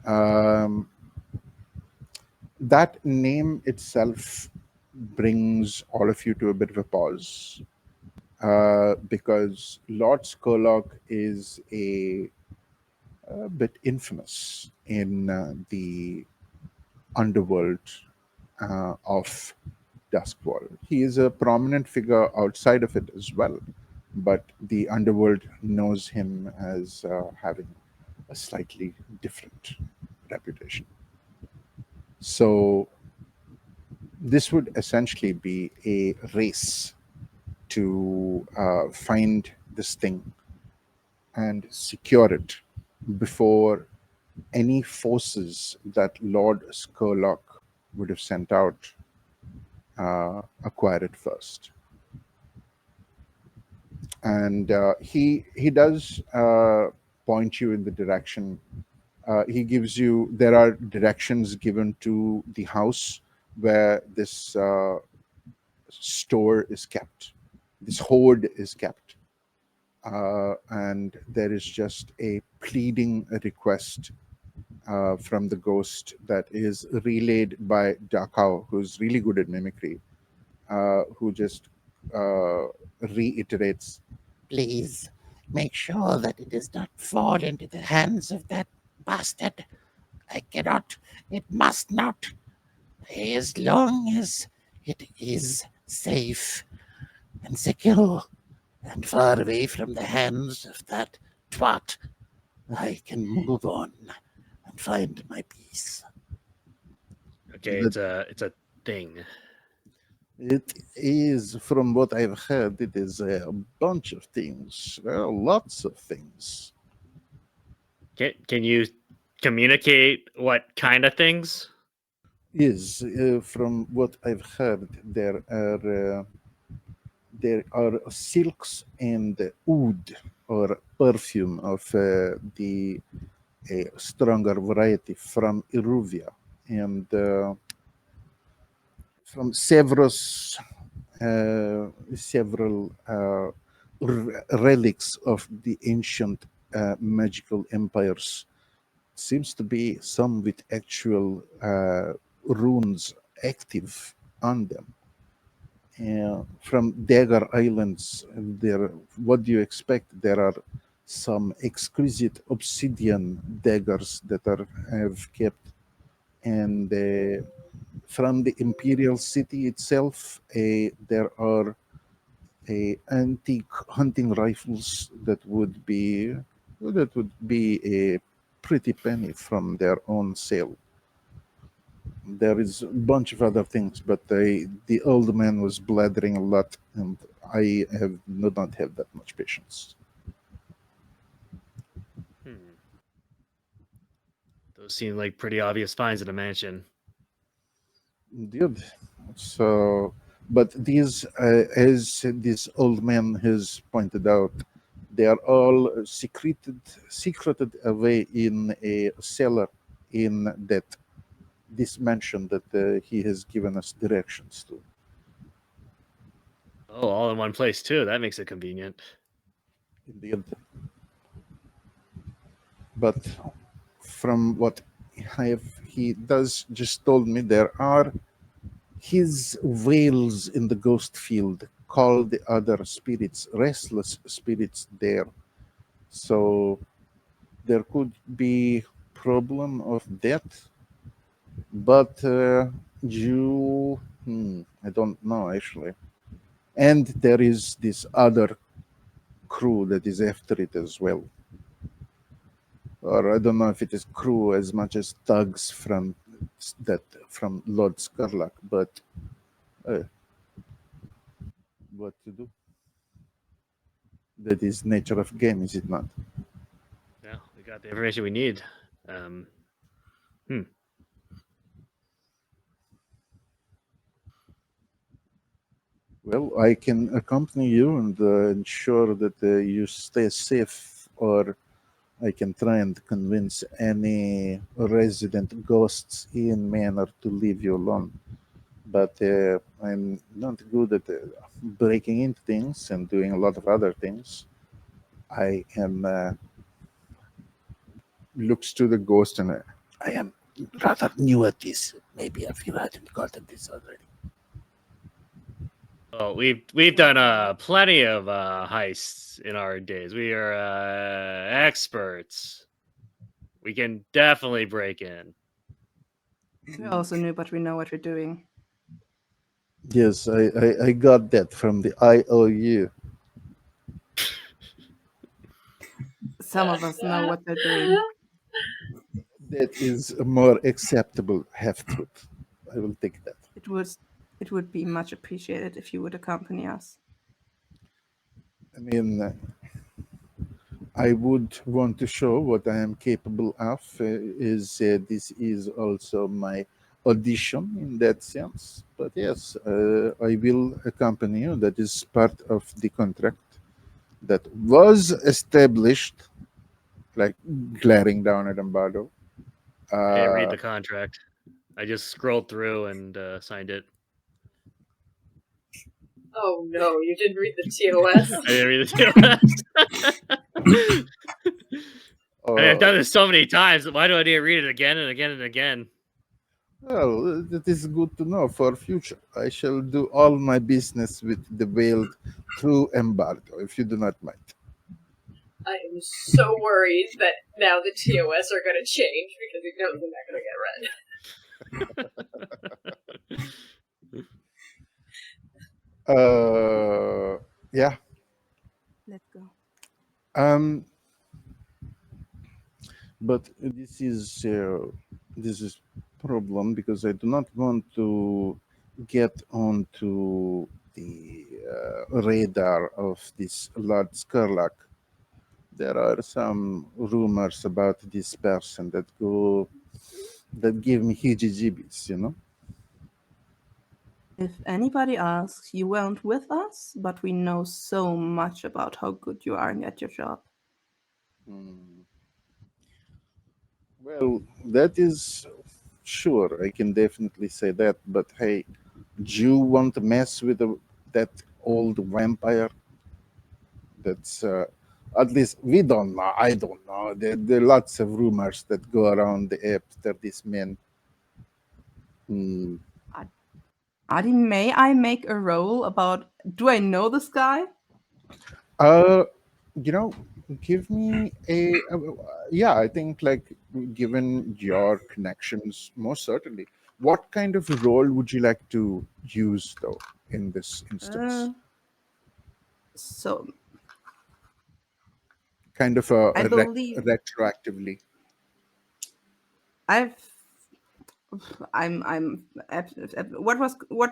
Um, that name itself brings all of you to a bit of a pause, because Lord Skurlock is a bit infamous in the underworld of Duskwall. He is a prominent figure outside of it as well, but the underworld knows him as having a slightly different reputation. So this would essentially be a race to find this thing and secure it before any forces that Lord Skurlock would have sent out acquire it first. And he does point you in the direction. He gives you, there are directions given to the house where this store is kept, this hoard is kept. And there is just a pleading request from the ghost that is relayed by Dakao, who's really good at mimicry, who just reiterates, Please make sure that it does not fall into the hands of that bastard. I cannot, it must not. As long as it is safe and secure and far away from the hands of that twat, I can move on and find my peace. Okay, it's a thing. it is, from what I've heard, it is a bunch of things. Well, lots of things. Can you communicate what kind of things? Is from what I've heard, there are silks and oud or perfume of the a stronger variety from Iruvia and from several relics of the ancient magical empires. Seems to be some with actual runes active on them. From Dagger Islands, there. What do you expect? There are some exquisite obsidian daggers that have kept, and from the Imperial City itself, there are antique hunting rifles that would be a pretty penny from their own sale. There is a bunch of other things, but the old man was blathering a lot, and I do not have that much patience. Those seem like pretty obvious finds in a mansion. Indeed. So, but these, as this old man has pointed out, they are all secreted away in a cellar in this mansion that he has given us directions to. Oh, all in one place too. That makes it convenient. Indeed. But from what he does just told me, there are his veils in the ghost field call the other spirits, restless spirits there. So there could be problem of death, but I don't know actually. And there is this other crew that is after it as well. Or I don't know if it is crew as much as thugs from Lord Skurlock, but what to do? That is nature of game, is it not? Yeah, we got the information we need. Well, I can accompany you and ensure that you stay safe, or I can try and convince any resident ghosts in Manor to leave you alone. But I'm not good at breaking into things and doing a lot of other things. I am looks to the ghost and I am rather new at this. Maybe if you hadn't gotten this already. Oh, we've done plenty of heists in our days. We are experts. We can definitely break in. We're also new, but we know what we're doing. Yes, I got that from the IOU. Some of us know what they're doing. That is a more acceptable half-truth. I will take that. It would be much appreciated if you would accompany us. I mean, I would want to show what I am capable of. This is also my audition in that sense. But yes, I will accompany you. That is part of the contract that was established, like glaring down at Ambardo. I didn't read the contract. I just scrolled through and signed it. Oh no, you didn't read the TOS? I didn't read the TOS. I've done this so many times. Why do I need to read it again and again and again? Well, that is good to know for future. I shall do all my business with the veiled through embargo, if you do not mind. I am so worried that now the TOS are going to change because he knows they're not going to get read. Yeah. Let's go. But this is problem because I do not want to get onto the radar of this Lord Skurlock. There are some rumors about this person that give me heebie-jeebies, you know. If anybody asks, you weren't with us, but we know so much about how good you are at your job. Well, that is sure. I can definitely say that. But hey, do you want to mess with that old vampire? That's at least we don't know. I don't know. There are lots of rumors that go around the after this man. Aadi, may I make a roll about, do I know this guy? You know, give me a yeah. I think like given your connections, most certainly. What kind of role would you like to use though in this instance? So Kind of I believe retroactively. I'm what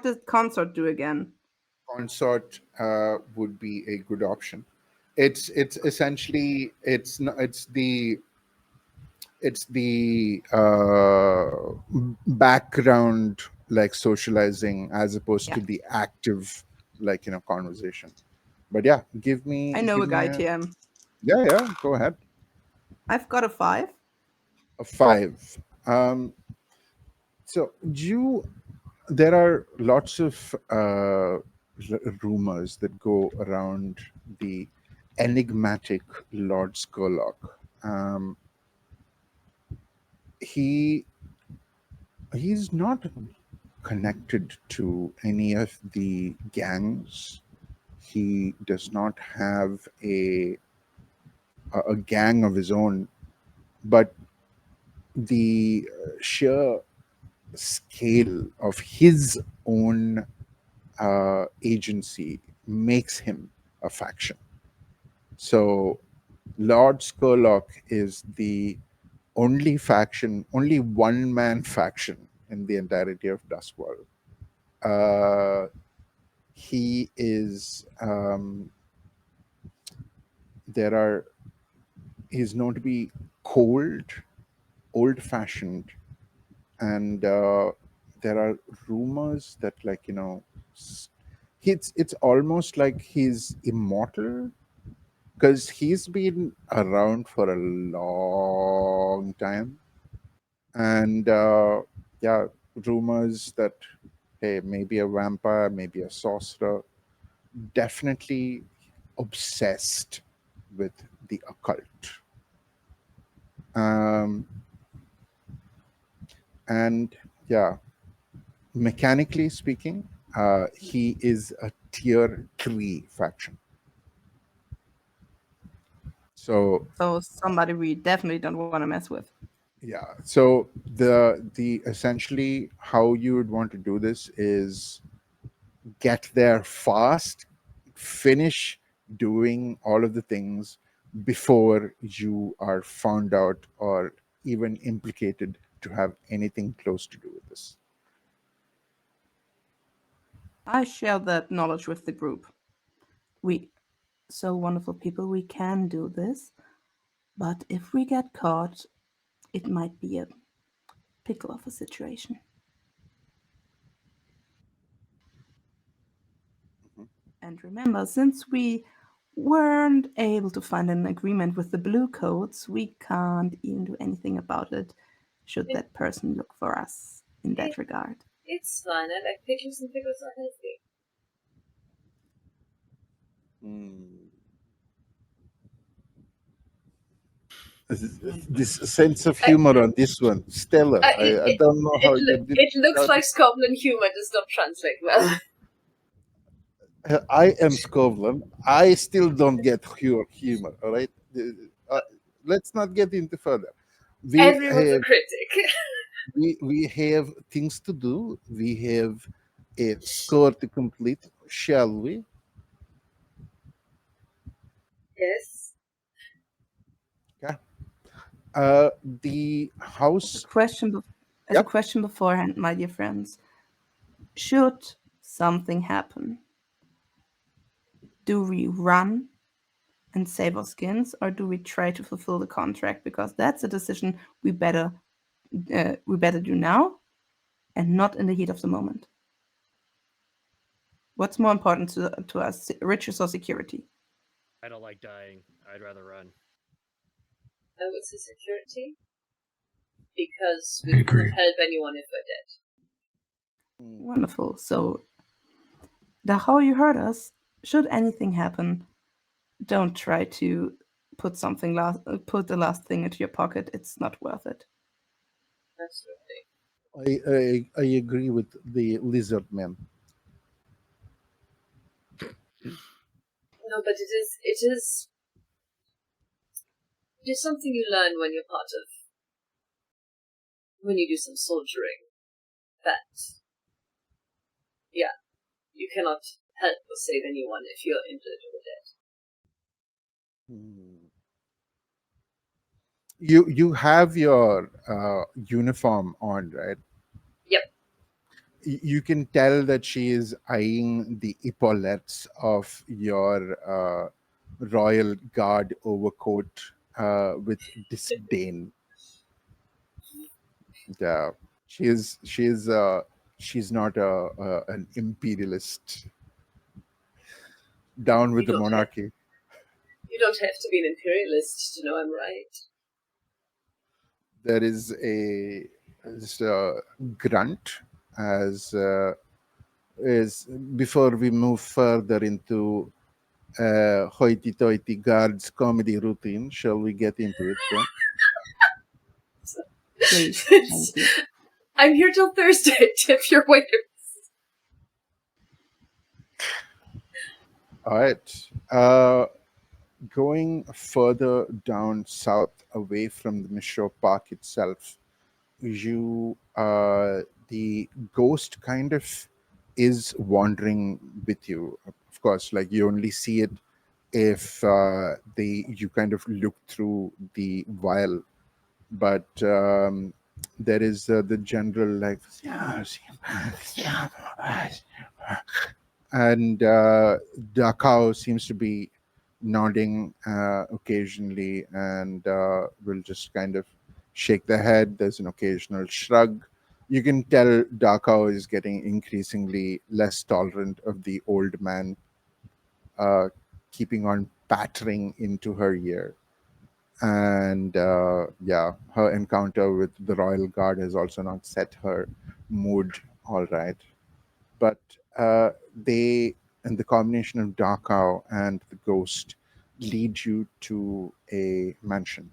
does consort do again? Consort would be a good option. It's essentially it's the background like socializing as opposed to the active like conversation. But yeah, give me I know a guy, a, TM. yeah, go ahead. I've got a 5. A 5. So there are lots of rumors that go around the enigmatic Lord Skurlock. He's not connected to any of the gangs. He does not have a gang of his own, but the sheer scale of his own agency makes him a faction. So Lord Skurlock is the only faction, only one-man faction in the entirety of Duskwall. He is he's known to be cold, old-fashioned, and there are rumors that it's almost like he's immortal because he's been around for a long time. And yeah, rumors that, hey, maybe a vampire, maybe a sorcerer, definitely obsessed with the occult. And yeah, mechanically speaking, he is a tier 3 faction. So somebody we definitely don't want to mess with. yeah, so the essentially how you would want to do this is get there fast, finish doing all of the things before you are found out or even implicated to have anything close to do with this. I share that knowledge with the group. We, so wonderful people, we can do this, but if we get caught, it might be a pickle of a situation. And remember, since we weren't able to find an agreement with the blue coats, we can't even do anything about it should that person look for us in that regard. It's fine. I like pickles, and pickles are healthy. This sense of humor on this one, stellar. I don't know how you did. It looks like Scotland humor does not translate well. I am Scotland. I still don't get your humor. All right, let's not get into further. Everyone's a critic. We have things to do. We have a score to complete. Shall we? Yes. Yeah. The house. As a question beforehand, my dear friends, should something happen, do we run and save our skins, or do we try to fulfill the contract? Because that's a decision we better do now, and not in the heat of the moment. What's more important to us, riches or security? I don't like dying. I'd rather run. I would say security, because we couldn't help anyone if we're dead. Wonderful. So, how you heard us. Should anything happen, don't try to put the last thing into your pocket. It's not worth it. Absolutely. I agree with the lizard man. No, but it is something you learn when you're when you do some soldiering, that, yeah, you cannot help but save anyone if you're injured or dead. You have your uniform on, right? Yep. You can tell that she is eyeing the epaulettes of your royal guard overcoat with disdain. Yeah, she's not an imperialist. Down with the monarchy. You don't have to be an imperialist to know I'm right. There is just a grunt as is before we move further into hoity-toity guards comedy routine. Shall we get into it then? Please. I'm here till Thursday. Tip your waiters. All right. Going further down south, away from the Mishra Park itself, the ghost kind of is wandering with you. Of course, like you only see it if you kind of look through the vial, but there is the general like, and Dakao seems to be nodding occasionally and will just kind of shake the head. There's an occasional shrug. You can tell Dakao is getting increasingly less tolerant of the old man keeping on pattering into her ear. And yeah, her encounter with the royal guard has also not set her mood all right. But they, and the combination of Dakao and the ghost, lead you to a mansion.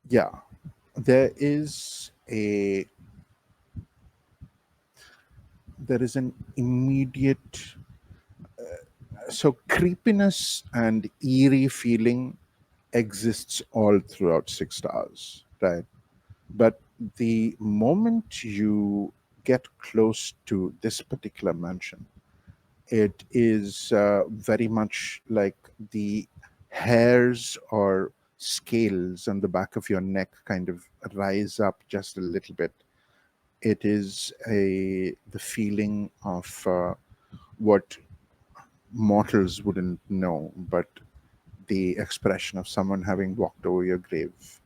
Yeah, there is a there is an immediate so creepiness and eerie feeling exists all throughout 6 stars, right? But the moment you get close to this particular mansion, it is very much like the hairs or scales on the back of your neck kind of rise up just a little bit. It is the feeling of what mortals wouldn't know, but the expression of someone having walked over your grave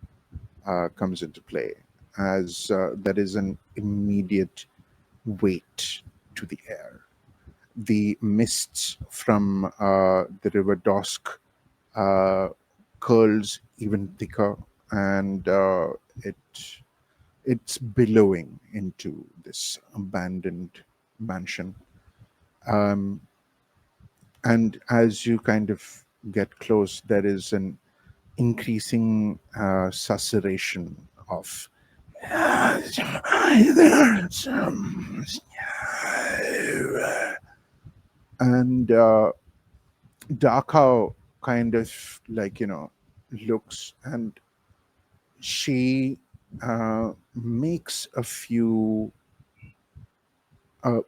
comes into play, as there is an immediate weight to the air. The mists from the river Dosk uh, curls even thicker, and it's billowing into this abandoned mansion. Um, and as you kind of get close, there is an increasing susurration of "Hi there, and Daka kind of like looks, and she makes a few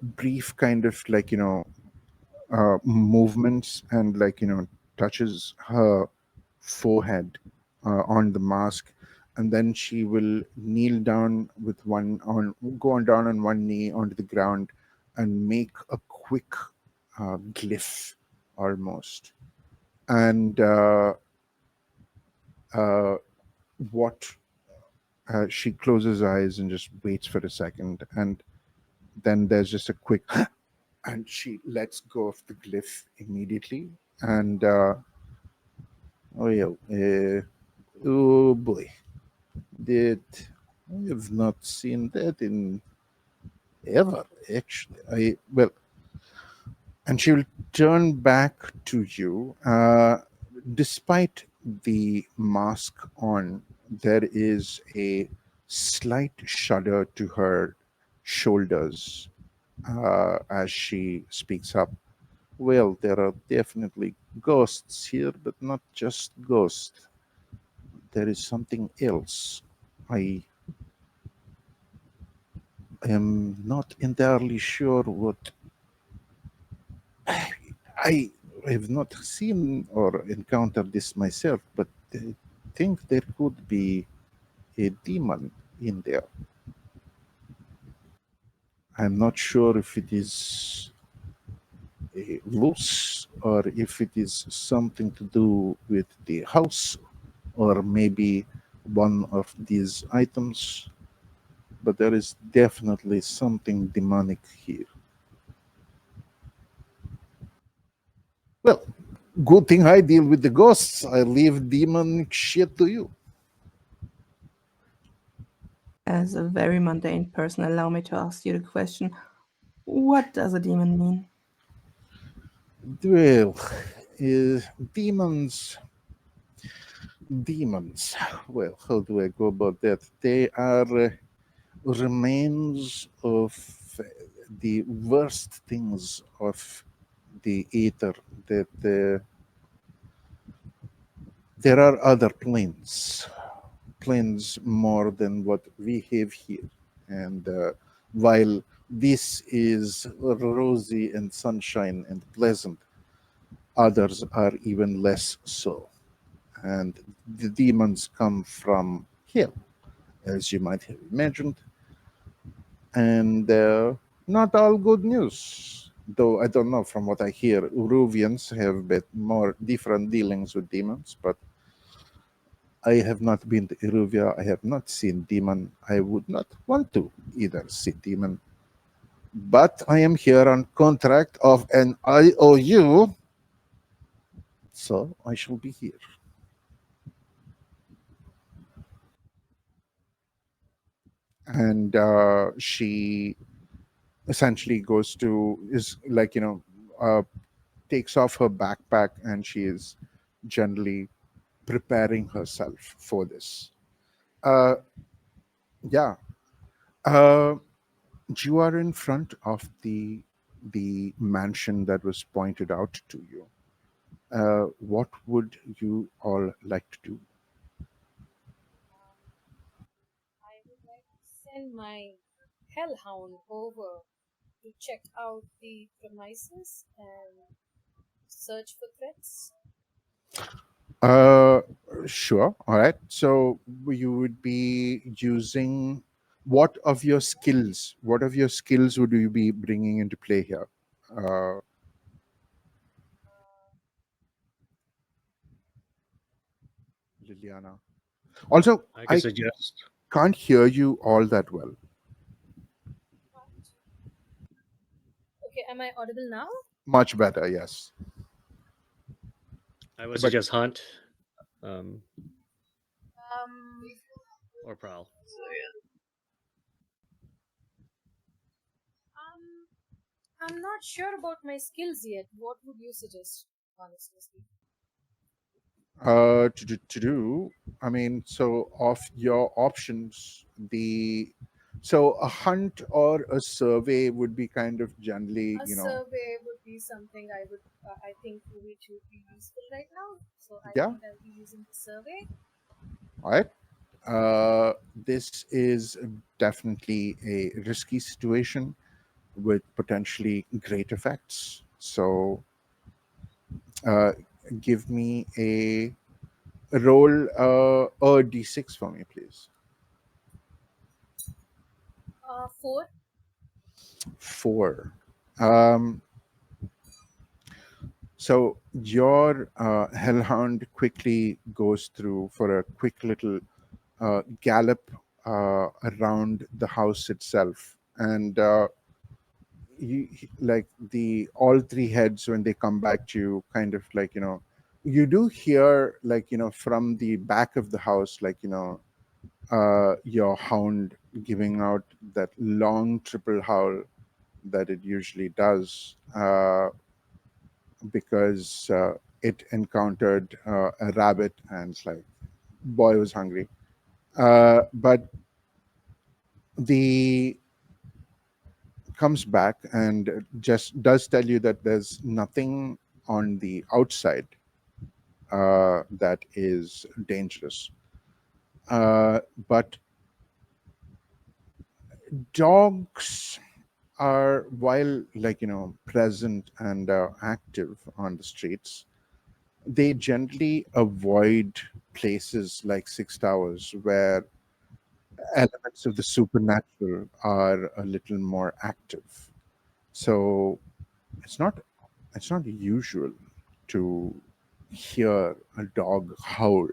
brief kind of like movements, and like touches her forehead on the mask, and then she will kneel down with one on go on down on one knee onto the ground and make a quick glyph almost. And uh, what she closes her eyes and just waits for a second, and then there's just a quick and she lets go of the glyph immediately. And oh yeah, oh boy, that I have not seen that in ever, actually. I well, and she will turn back to you. Despite the mask on, there is a slight shudder to her shoulders as she speaks up. Well, there are definitely ghosts here, but not just ghosts. There is something else. I am not entirely sure what. I have not seen or encountered this myself, but I think there could be a demon in there. I'm not sure if it is loose or if it is something to do with the house or maybe one of these items, but there is definitely something demonic here. Well, good thing I deal with the ghosts. I leave demonic shit to you. As a very mundane person, allow me to ask you the question, what does a demon mean? Well, demons, demons. Well, how do I go about that? They are remains of the worst things of the ether. That there are other planes more than what we have here, and while this is rosy and sunshine and pleasant, others are even less so. And the demons come from hell, as you might have imagined, and not all good news. Though I don't know, from what I hear, Uruvians have bit more different dealings with demons, but I have not been to Iruvia. I have not seen demon. I would not want to either see demon. But I am here on contract of an IOU, so I shall be here. And she essentially goes to is like takes off her backpack, and she is generally preparing herself for this. Uh, yeah. Uh, You are in front of the mansion that was pointed out to you. What would you all like to do? I would like to send my hellhound over to check out the premises and search for threats. Uh, sure. All right. So you would be using what of your skills? What of your skills would you be bringing into play here, Liliana? Also, I could I suggest. can't hear you all that well. Okay, am I audible now? Much better, yes. I would But suggest hunt, Um, or prowl. So yeah. I'm not sure about my skills yet. What would you suggest, honestly? to do, I mean, so of your options, so a hunt or a survey would be kind of generally, A survey would be something I think which would be useful right now. So I yeah. think I'll be using the survey. All right. This is definitely a risky situation with potentially great effects. So, give me a roll a d6 for me, please. 4. 4. So your hellhound quickly goes through for a quick little gallop around the house itself, and like the all three heads when they come back to you, kind of like you do hear like from the back of the house, like your hound giving out that long triple howl that it usually does. Because it encountered a rabbit and it's like, boy was hungry. But the comes back and just does tell you that there's nothing on the outside that is dangerous. But dogs are, while like present and active on the streets, they generally avoid places like Six Towers where elements of the supernatural are a little more active. So it's not usual to hear a dog howl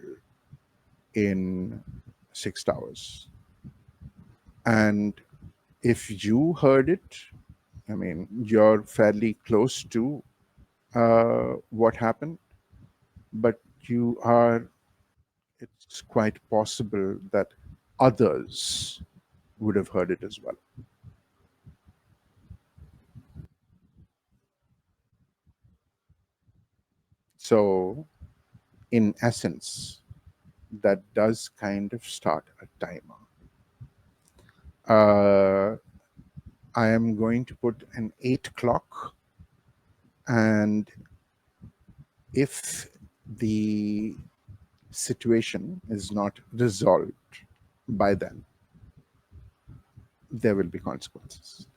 in Six Towers. And if you heard it, I mean, you're fairly close to what happened, but you are, it's quite possible that others would have heard it as well. So, in essence, that does kind of start a timer. I am going to put an 8 clock, and if the situation is not resolved by then, there will be consequences.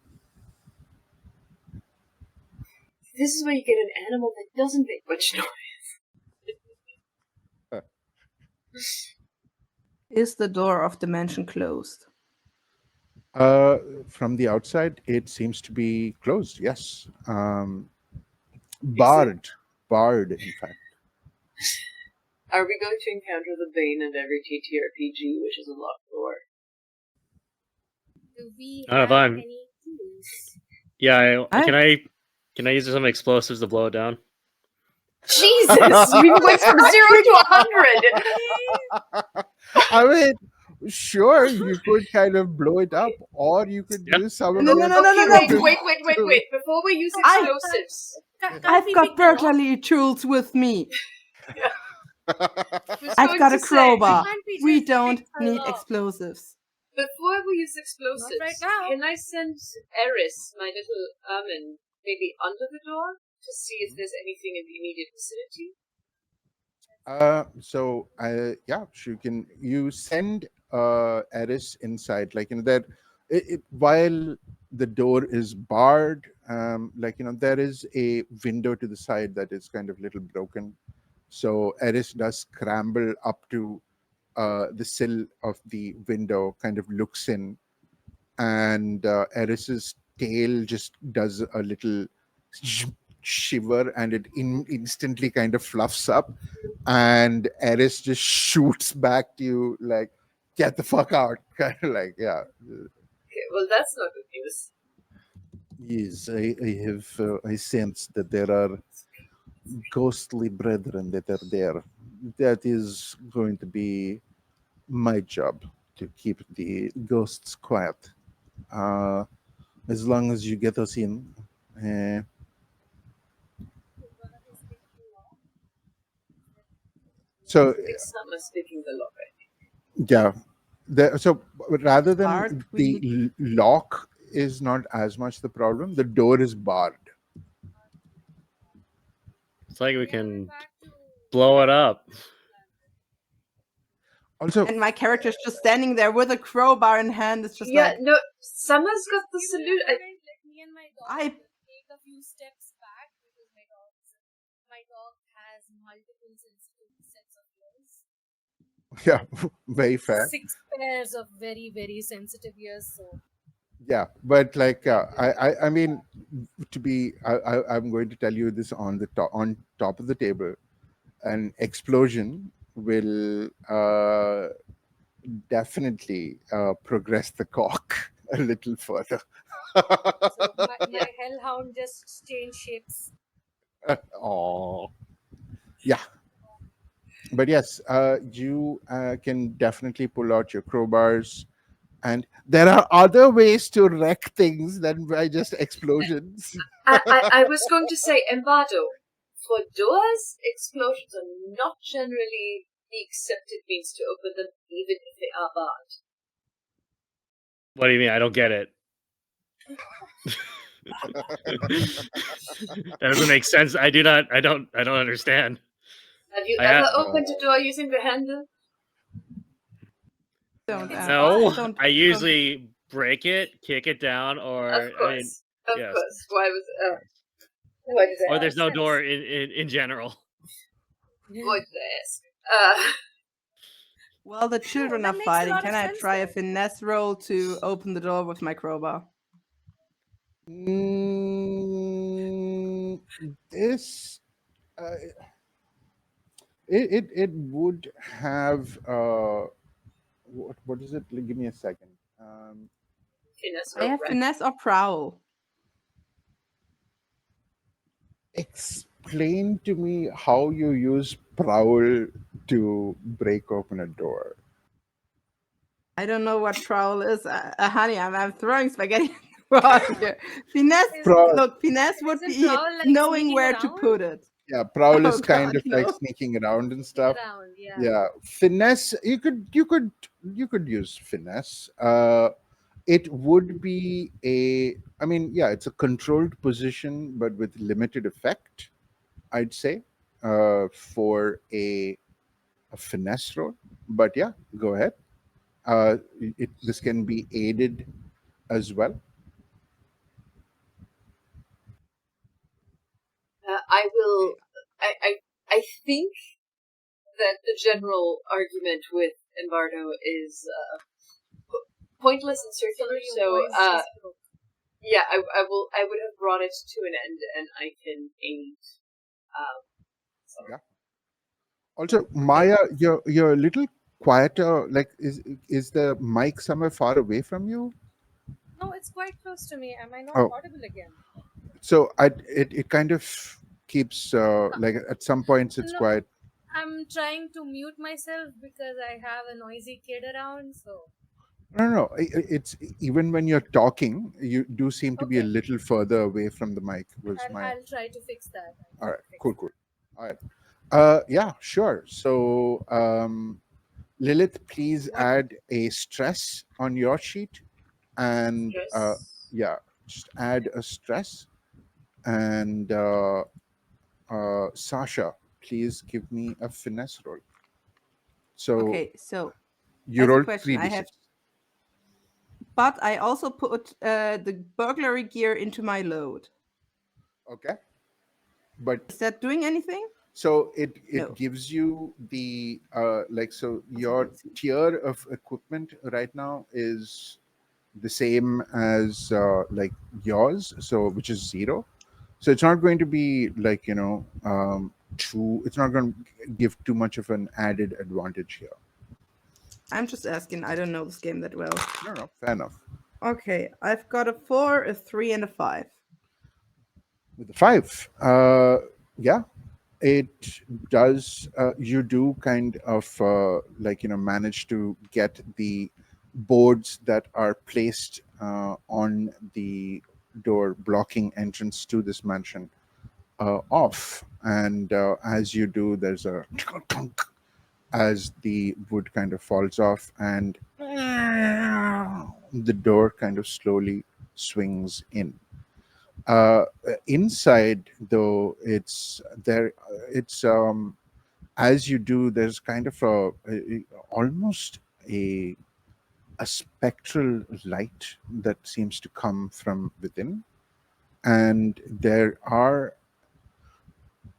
This is where you get an animal that doesn't make much noise. Is the door of the mansion closed? From the outside, it seems to be closed. Yes, barred, in fact. Are we going to encounter the bane of every TTRPG, which is a locked door? Do we Not if have I'm- any tools? Yeah, I- can I use some explosives to blow it down? Jesus, we went from 0 to 100. I mean, sure, you could kind of blow it up, or you could Yep. use some of No, your no, no, Okay, no, no. wait. Before we use I- explosives, I've got burglary tools with me. I've got a crowbar. We don't need explosives. Before we use explosives, right now. can I send Eris, my little ermine, maybe under the door to see if there's anything in the immediate vicinity? Yeah, you can. You send Eris inside, like that. While the door is barred, there is a window to the side that is kind of little broken. So Eris does scramble up to the sill of the window, kind of looks in, and Eris's tail just does a little shiver, and it instantly kind of fluffs up, and Eris just shoots back to you like, "Get the fuck out!" Kind of like, yeah. Okay, well, that's not good news. Yes, I sense that there are ghostly brethren that are there. That is going to be my job to keep the ghosts quiet. As long as you get us in. So I think someone's speaking the law, right? yeah, so rather than Barred, the lock is not as much the problem. The door is barred. It's like we can blow it up. Also, And my character's just standing there with a crowbar in hand. It's just Yeah, like, no, Summer's got the salute. Let me and my dog I- take a few steps back because my dog has multiple sensitive sets of ears. yeah, very fair. 6 pairs of very, very sensitive ears. So Yeah, but like I mean, I'm going to tell you this on top of the table. An explosion will definitely progress the cock a little further. my hellhound just changed shapes. Oh, yeah. But yes, you can definitely pull out your crowbars, and there are other ways to wreck things than by just explosions. I was going to say, Embardo, for doors, explosions are not generally the accepted means to open them, even if they are barred. What do you mean? I don't get it. That doesn't make sense. I don't understand. Have you I ever have- opened a door using the handle? don't No, I usually break it, kick it down, or Of course. Of yes. course. Why did I Or there's ask? no door in general. Why did I ask? Well, the children that are makes a fighting. lot Can of I sense, try a though. finesse roll to open the door with my crowbar? This it would have what is it? Give me a second. Finesse I have roll, right? finesse or prowl. Explain to me how you use prowl to break open a door. I don't know what prowl is. Honey, I'm throwing spaghetti across here. Finesse, Prowl. look, finesse would Isn't be prowl like knowing sneaking where to around? put it. Yeah, prowl is Oh, kind God, of like no. sneaking around and stuff. Around, yeah. Yeah, finesse. You could use finesse. It would be I mean, yeah, it's a controlled position, but with limited effect. I'd say for a finesse roll. But yeah, go ahead. This can be aided as well. I will. I think that the general argument with Embardo is pointless and circular. Sorry, your So, voice just broke. yeah, I will. I would have brought it to an end, and I can aid. Yeah. Also, Maya, you're a little quieter. Like, is the mic somewhere far away from you? No, it's quite close to me. Am I not Oh. audible again? So it kind of keeps like at some points it's No. quiet. I'm trying to mute myself because I have a noisy kid around. So No. It's even when you're talking, you do seem to be a Okay. little further away from the mic. I'll try to fix that. All right, cool. All right. Yeah, sure. So Lilith, please What? add a stress on your sheet, and Stress. yeah, just add a stress. And Sasha, please give me a finesse roll. So Okay, so you as a rolled question, I 3d6. have, but I also put the burglary gear into my load. Okay, but Is that doing anything? so it No. gives you the like, so As I your can see. tier of equipment right now is the same as like yours, so which is 0. So it's not going to be like, too, it's not going to give too much of an added advantage here. I'm just asking. I don't know this game that well. No, fair enough. Okay, I've got a 4, a 3, and a 5. With the 5, yeah, it does, you do kind of like, manage to get the boards that are placed on the door blocking entrance to this mansion off. And as you do, there's a clunk as the wood kind of falls off, and the door kind of slowly swings in. Inside, though, it's there. It's as you do, there's kind of almost a a spectral light that seems to come from within, and there are,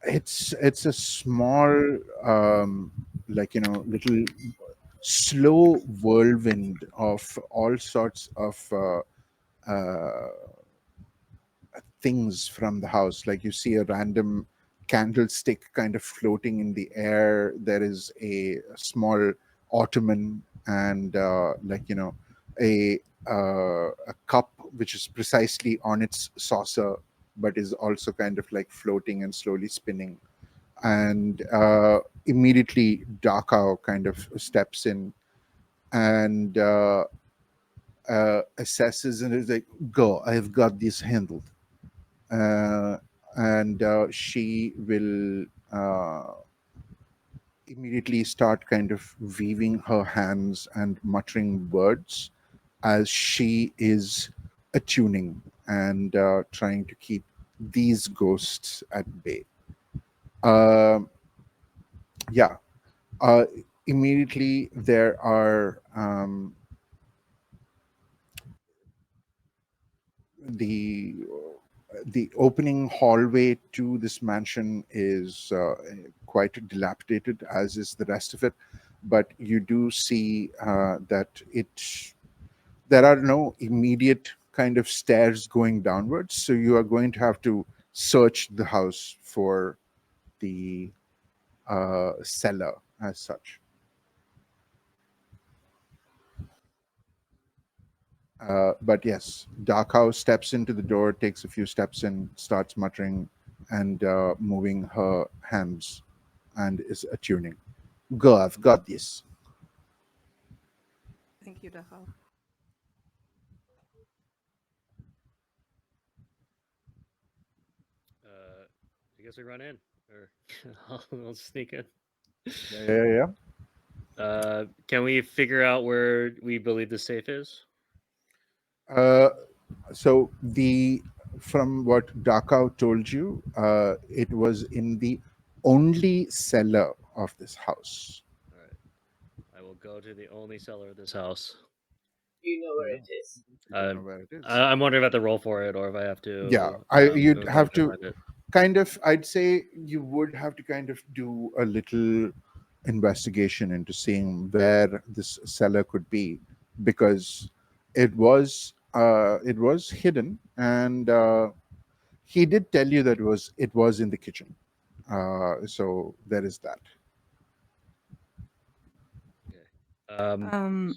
it's a small like, little slow whirlwind of all sorts of uh, things from the house. Like, you see a random candlestick kind of floating in the air. There is a small ottoman, and like, a cup which is precisely on its saucer, but is also kind of like floating and slowly spinning. And immediately Dakao kind of steps in and assesses and is like, "Go, I've got this handled." uh, and she will immediately start kind of weaving her hands and muttering words as she is attuning and trying to keep these ghosts at bay. Um yeah, uh, immediately there are the the opening hallway to this mansion is quite dilapidated, as is the rest of it. But you do see that there are no immediate kind of stairs going downwards, so you are going to have to search the house for the cellar as such. But yes, Dark House steps into the door, takes a few steps in, starts muttering and moving her hands, and is attuning. Go, I've got this. Thank you, Dachau. I guess we run in, or I'll sneak in. Yeah. Can we figure out where we believe the safe is? So the from what Dakao told you, it was in the only cellar of this house. All right. I will go to the only cellar of this house. You know where it is. You don't know where it is. I'm wondering about the roll for it, or if I have to. Yeah, you'd have to kind of, I'd say you would have to kind of do a little investigation into seeing where this cellar could be, because it was hidden, and he did tell you that it was in the kitchen. So there is that. Okay.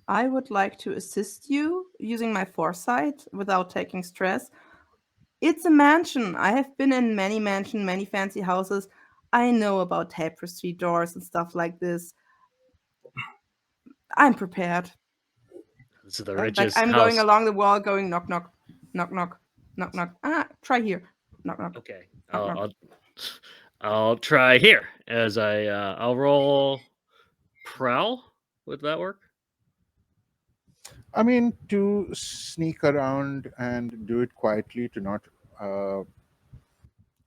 I would like to assist you using my foresight without taking stress. It's a mansion. I have been in many mansions, many fancy houses. I know about tapestry doors and stuff like this. I'm prepared. This is the Like richest I'm house. going along the wall, going knock knock, knock knock, knock knock. Ah, try here. Knock knock. Okay. Knock, knock. I'll try here as I'll roll prowl. Would that work? I mean, to sneak around and do it quietly to not uh,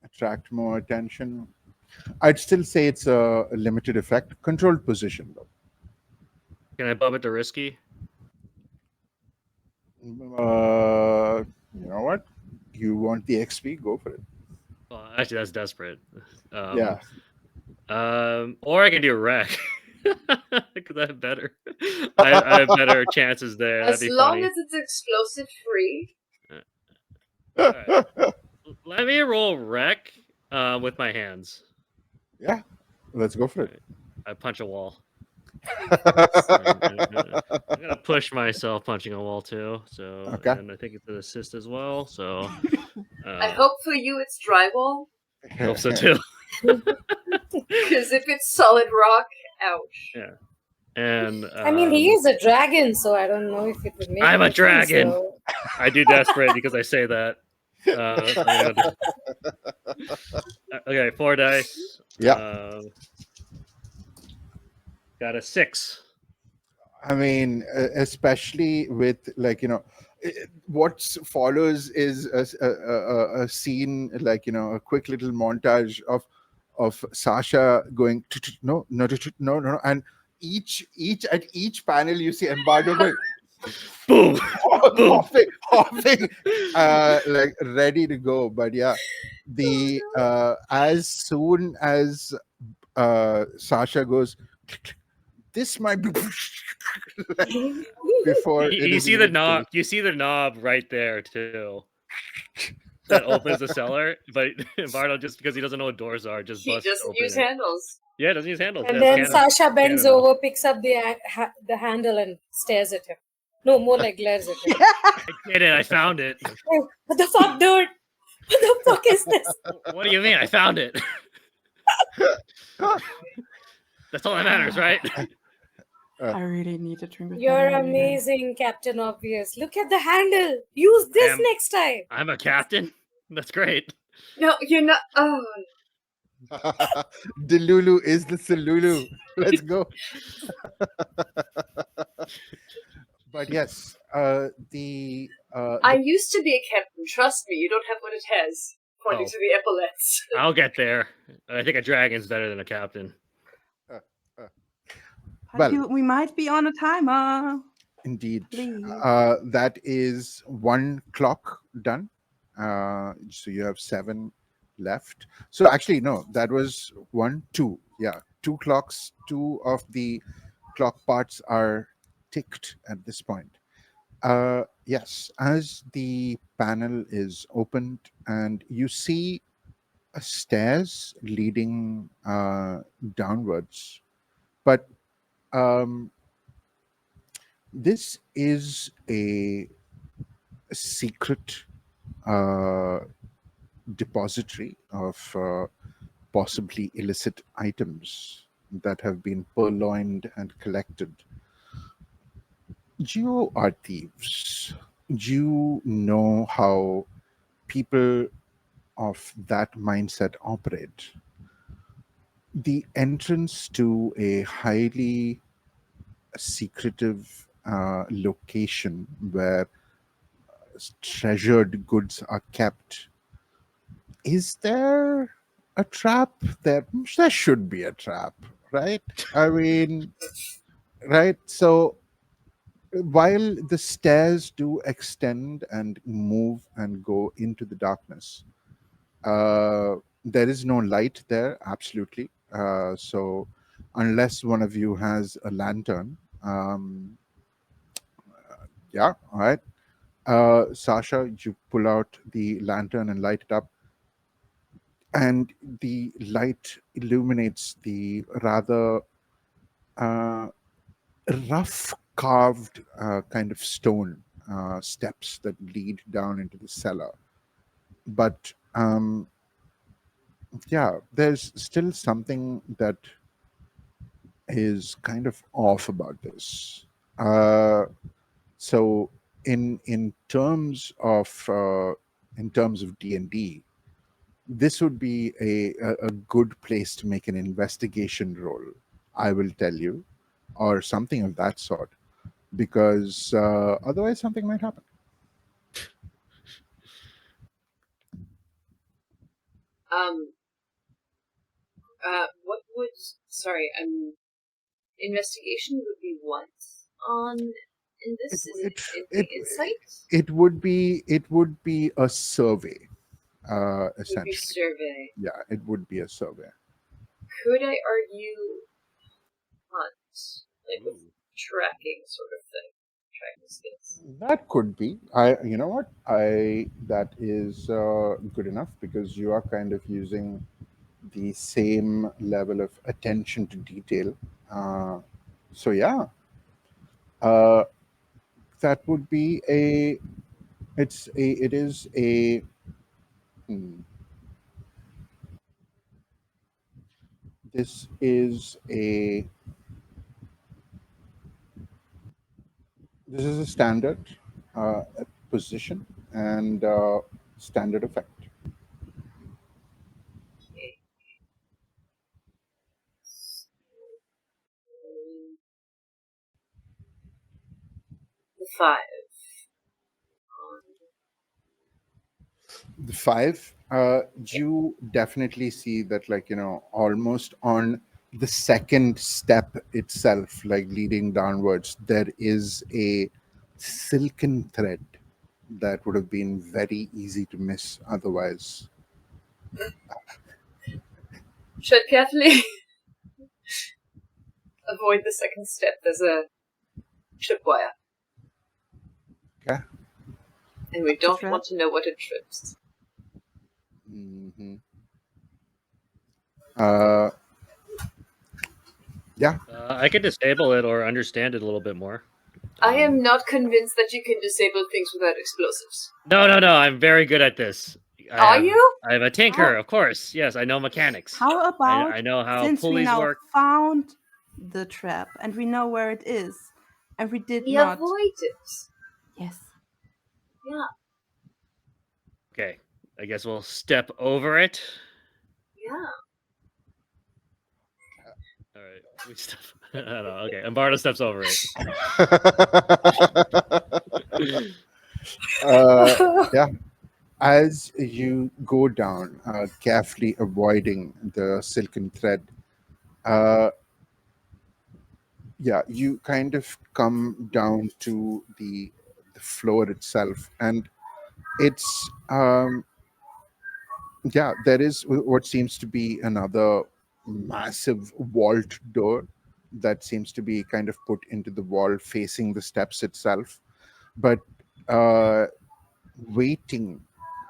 attract more attention. I'd still say it's a limited effect. Controlled position, though. Can I bump it to risky? You know what? You want the XP? Go for it. Well, actually, that's desperate. Yeah. Or I can do a wreck. Because I have better. I have better chances there. As That'd be long funny. as it's explosive free. Alright. Let me roll wreck with my hands. Yeah. Let's go for it. I punch a wall. I'm gonna push myself punching a wall too. So Okay. and I think it's an assist as well. So I hope for you it's drywall. I hope so too. Because if it's solid rock, ouch. Yeah. And I mean, he is a dragon, so I don't know if it would make. I'm a difference, dragon. so- I do desperate because I say that. Okay, 4 dice. Yeah. Got a 6. I mean, especially with what follows is a scene a quick little montage of Sasha going no, and at each panel you see Embargo going boom, boom, hopping, ready to go. But yeah, the as soon as Sasha goes, this might be before you see the knob. You see the knob right there too. That opens the cellar, but Bardo, just because he doesn't know what doors are, just He busts doesn't open use it. handles. Yeah, doesn't use handles. And It has then cannon- Sasha bends cannon over, picks up the handle, and stares at him. No, more like glares at him. I did it. I found it. Oh, what the fuck, dude? What the fuck is this? What do you mean? I found it. That's all that matters, right? I really need to drink. You're amazing, Captain Obvious. Look at the handle. Use this next time. I'm a captain. That's great. No, you're not. Oh. Delulu is the Salulu. Let's go. But yes, the I used to be a captain. Trust me, you don't have what it has. Pointing to the epaulets. I'll get there. I think a dragon's better than a captain. Well, we might be on a timer. Indeed. Please. That is 1 clock done. So you have 7 left. So actually, no, that was 1, 2. Yeah, 2 clocks. 2 of the clock parts are ticked at this point. Yes, as the panel is opened and you see stairs leading downwards, but this is a secret depository of possibly illicit items that have been purloined and collected. You are thieves. You know how people of that mindset operate. The entrance to a highly secretive location where treasured goods are kept. Is there a trap there? There should be a trap, right? I mean, right? So while the stairs do extend and move and go into the darkness, there is no light there, absolutely. So unless one of you has a lantern, yeah, all right. Sasha, you pull out the lantern and light it up, and the light illuminates the rather rough carved kind of stone steps that lead down into the cellar. But yeah, there's still something that is kind of off about this. So in terms of D&D, this would be a good place to make an investigation roll, I will tell you, or something of that sort, because otherwise something might happen. Um. What would? Sorry. Investigation would be what on in this? Is it It insight? it would be a survey, Would be essentially. survey. Yeah, it would be a survey. Could I argue hunt, like with tracking sort of thing, tracking skills? That could be. You know what? That is good enough because you are kind of using the same level of attention to detail. Uh, so yeah, uh, that would be a. It is a. hmm, This is a. This is a standard uh, position and standard effect. Okay. The 5. The 5, you definitely see that, like, almost on the second step itself, like leading downwards, there is a silken thread that would have been very easy to miss otherwise. Tread carefully. Avoid the second step. There's a tripwire. Okay. And we Up the don't trap. want to know what it trips. hmm Uh, yeah. I could disable it or understand it a little bit more. I am not convinced that you can disable things without explosives. No. I'm very good at this. Are you? I have a tinker, of course. Yes, I know mechanics. How about I know how since we pulleys now work. found the trap and we know where it is, and we did We not. avoid it. Yes. Yeah. Okay, I guess we'll step over it. Yeah. All right, we step. I don't know. Okay, and Bardo steps over it. Yeah. As you go down, carefully avoiding the silken thread, uh, yeah, you kind of come down to the floor itself, and it's yeah, there is what seems to be another massive vault door that seems to be kind of put into the wall facing the steps itself, but uh, waiting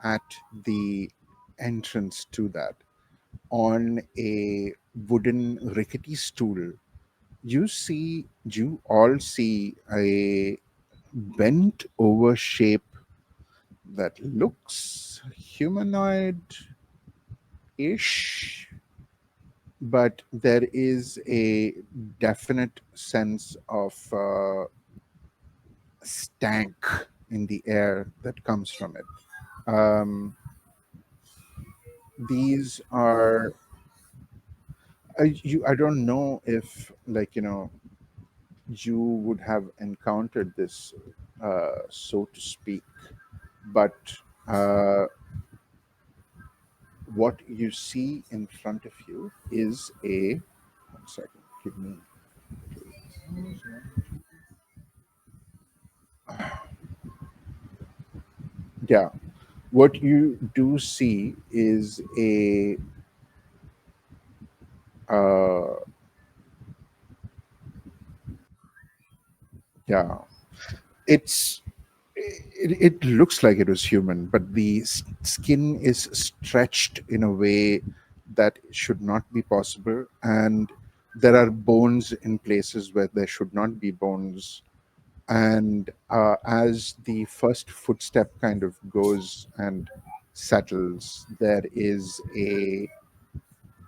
at the entrance to that on a wooden rickety stool, you all see a bent over shape that looks humanoid ish, but there is a definite sense of stank in the air that comes from it. These are I don't know if, like, you would have encountered this, so to speak, but uh, what you see in front of you is a one second, give me yeah, what you do see is a uh, yeah, it's it looks like it was human, but the skin is stretched in a way that should not be possible, and there are bones in places where there should not be bones. And as the first footstep kind of goes and settles,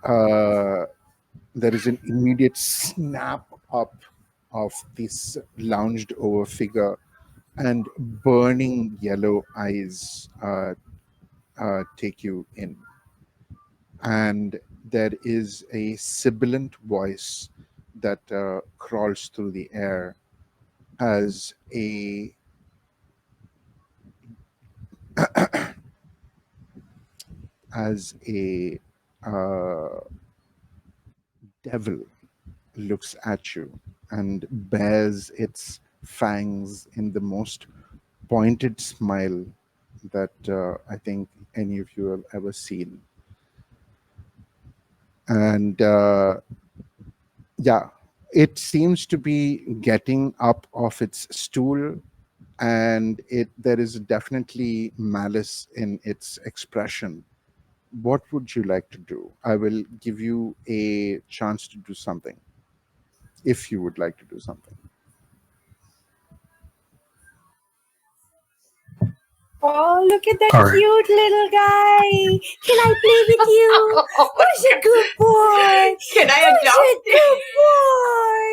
uh, there is an immediate snap up of this lounged over figure, and burning yellow eyes take you in. and there is a sibilant voice that crawls through the air as a uh, devil looks at you and bares its fangs in the most pointed smile that I think any of you have ever seen. And yeah, it seems to be getting up off its stool, and there is definitely malice in its expression. What would you like to do? I will give you a chance to do something, if you would like to do something. Oh, look at that All right. cute little guy. Can I play with you? Who's a good boy? Can I Who's a adopt good boy?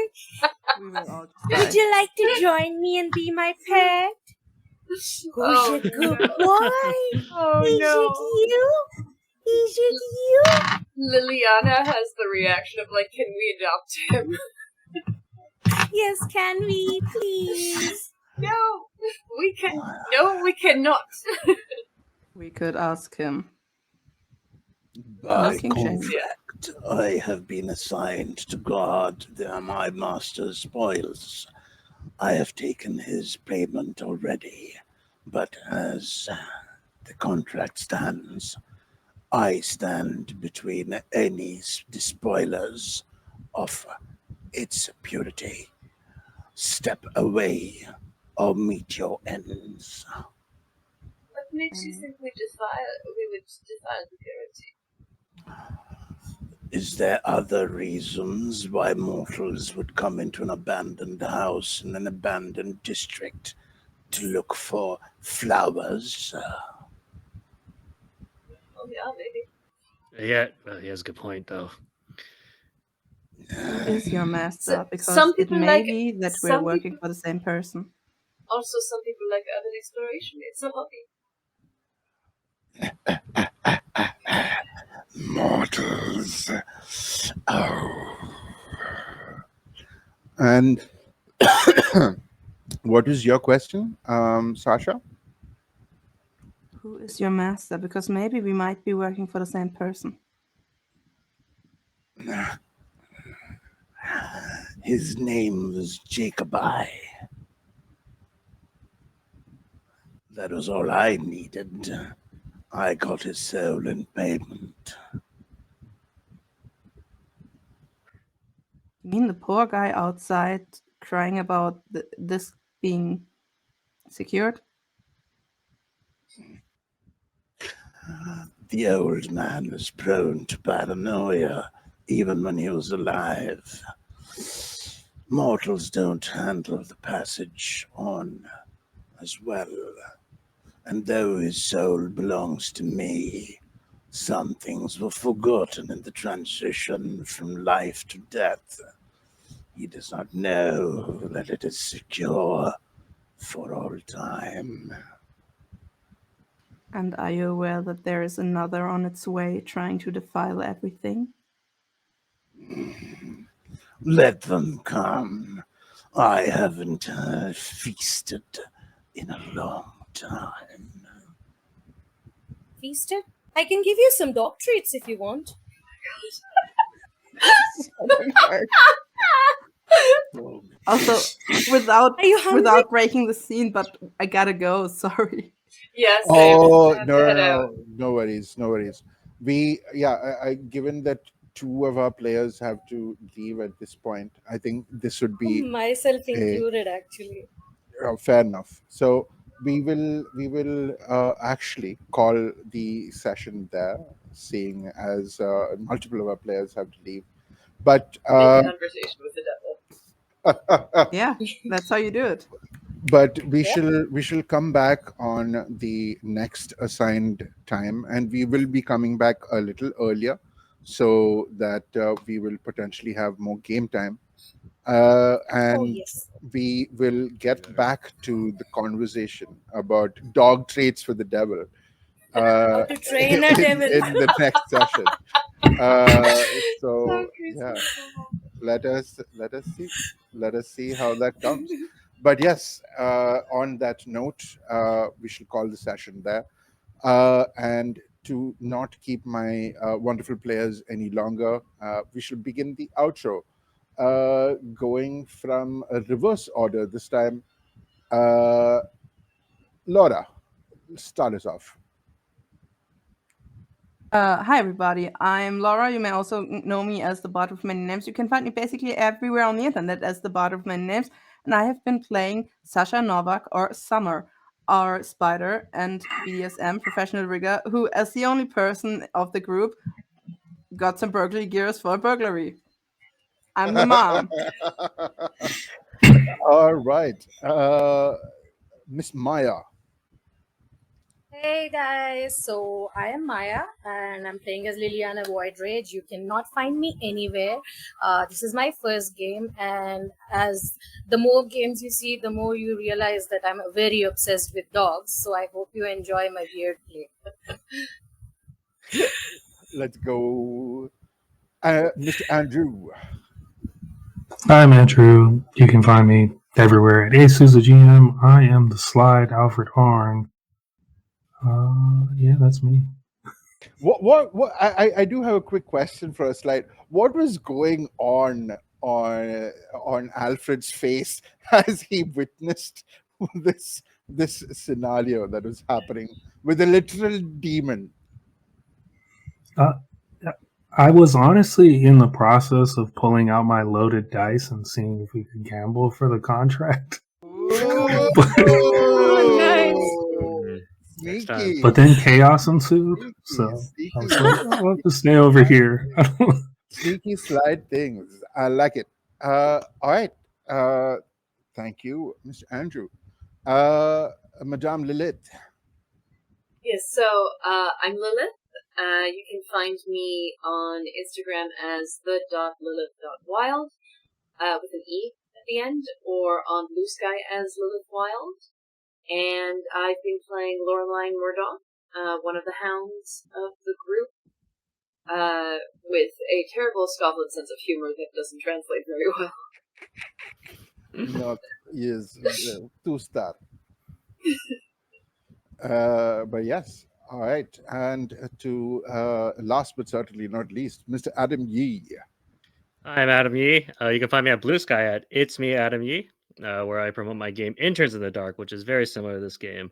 We will all just Would die. you like to join me and be my pet? Who's Oh, a good no. boy? Oh, Is no. it you? Is it you? Liliana has the reaction of like, can we adopt him? Yes, can we, please? No, we can. No, we cannot. We could ask him. By King James. contract, I have been assigned to guard my master's spoils. I have taken his payment already, but as the contract stands, I stand between any despoilers of its purity. Step away or meet your ends. What makes you think we would defile the purity? Is there other reasons why mortals would come into an abandoned house in an abandoned district to look for flowers? Oh yeah, maybe. Yeah, he has a good point though. Who is your master? Because some it people may like- be that we're some working people- for the same person. Also, some people like urban exploration. It's a hobby. Mortals. Oh. And what is your question, Sasha? Who is your master? Because maybe we might be working for the same person. His name was Jacobi. That was all I needed. I got his soul in payment. You mean the poor guy outside crying about this being secured? The old man was prone to paranoia, even when he was alive. Mortals don't handle the passage on as well. And though his soul belongs to me, some things were forgotten in the transition from life to death. He does not know that it is secure for all time. And are you aware that there is another on its way trying to defile everything? Let them come. I haven't feasted in a long time. Feasted? I can give you some dog treats if you want. Also, without Are you hungry? without breaking the scene, but I gotta go. Sorry. Yes. Oh, Head no, out. no worries, no worries. Given that two of our players have to leave at this point, I think this would be Myself included, actually. fair enough. So we will actually call the session there, seeing as multiple of our players have to leave. But Make a conversation with the devil. Yeah, that's how you do it. but we Yeah. shall come back on the next assigned time, and we will be coming back a little earlier so that we will potentially have more game time, and Oh, yes. we will get back to the conversation about dog traits for the devil. How to train a devil. in the next session. So yeah, let us see how that comes. But yes, on that note, we shall call the session there. And to not keep my wonderful players any longer, we shall begin the outro. Going from a reverse order this time. Laura, start us off. Hi, everybody. I'm Laura. You may also know me as the bot with many names. You can find me basically everywhere on the internet as the bot with many names. And I have been playing Sasha Novak, or Summer, our spider and BDSM professional rigger, who, as the only person of the group, got some burglary gears for a burglary. I'm the mom. All right. Miss Maya. Hey guys, so I am Maya and I'm playing as Liliana Void Rage. You cannot find me anywhere. This is my first game, and as the more games you see, the more you realize that I'm very obsessed with dogs. So I hope you enjoy my weird play. Let's go. Mr. Andrew. I'm Andrew. You can find me everywhere at ASUSAGM. I am the Slide Alfred Arn. Yeah, that's me. What I do have a quick question for us. Like, what was going on Alfred's face as he witnessed this scenario that was happening with a literal demon? I was honestly in the process of pulling out my loaded dice and seeing if we could gamble for the contract. Sneaky. But then chaos ensued, so I was like, I'll have to stay over here. Sneaky slide things. I like it. All right. Thank you, Mr. Andrew. Madame Lillith. Yes, so I'm Lillith. You can find me on Instagram as the.lilith.wild with an E at the end, or on Blue Sky as Lilith Wild. And I've been playing Loreline Murdoch, one of the hounds of the group, with a terrible Scotland sense of humor that doesn't translate very well. Not yes, 2-star. But yes, all right. And to last but certainly not least, Mr. Adam Yee. I'm Adam Yee. You can find me at Blue Sky at It's Me Adam Yee, where I promote my game Interns in the Dark, which is very similar to this game.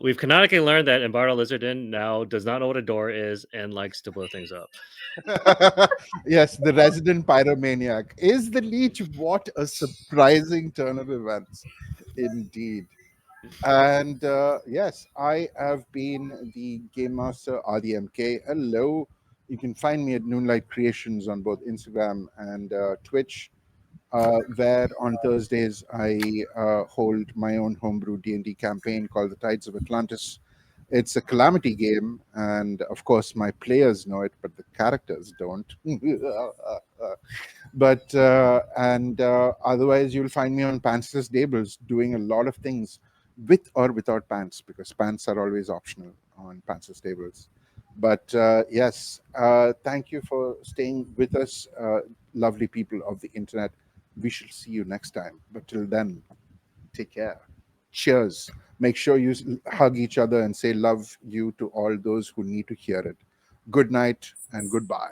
We've canonically learned that Embardo Lizardin now does not know what a door is and likes to blow things up. Yes, the resident pyromaniac is the leech. What a surprising turn of events, indeed. And yes, I have been the Game Master Aadi MK. Hello. You can find me at Noonlight Creations on both Instagram and Twitch, where on Thursdays I hold my own homebrew D&D campaign called The Tides of Atlantis. It's a calamity game, and of course my players know it, but the characters don't. But otherwise, you'll find me on Pantsless Tables doing a lot of things with or without pants, because pants are always optional on Pantsless Tables. But yes, thank you for staying with us, lovely people of the internet. We shall see you next time. But till then, take care. Cheers. Make sure you hug each other and say love you to all those who need to hear it. Good night and goodbye.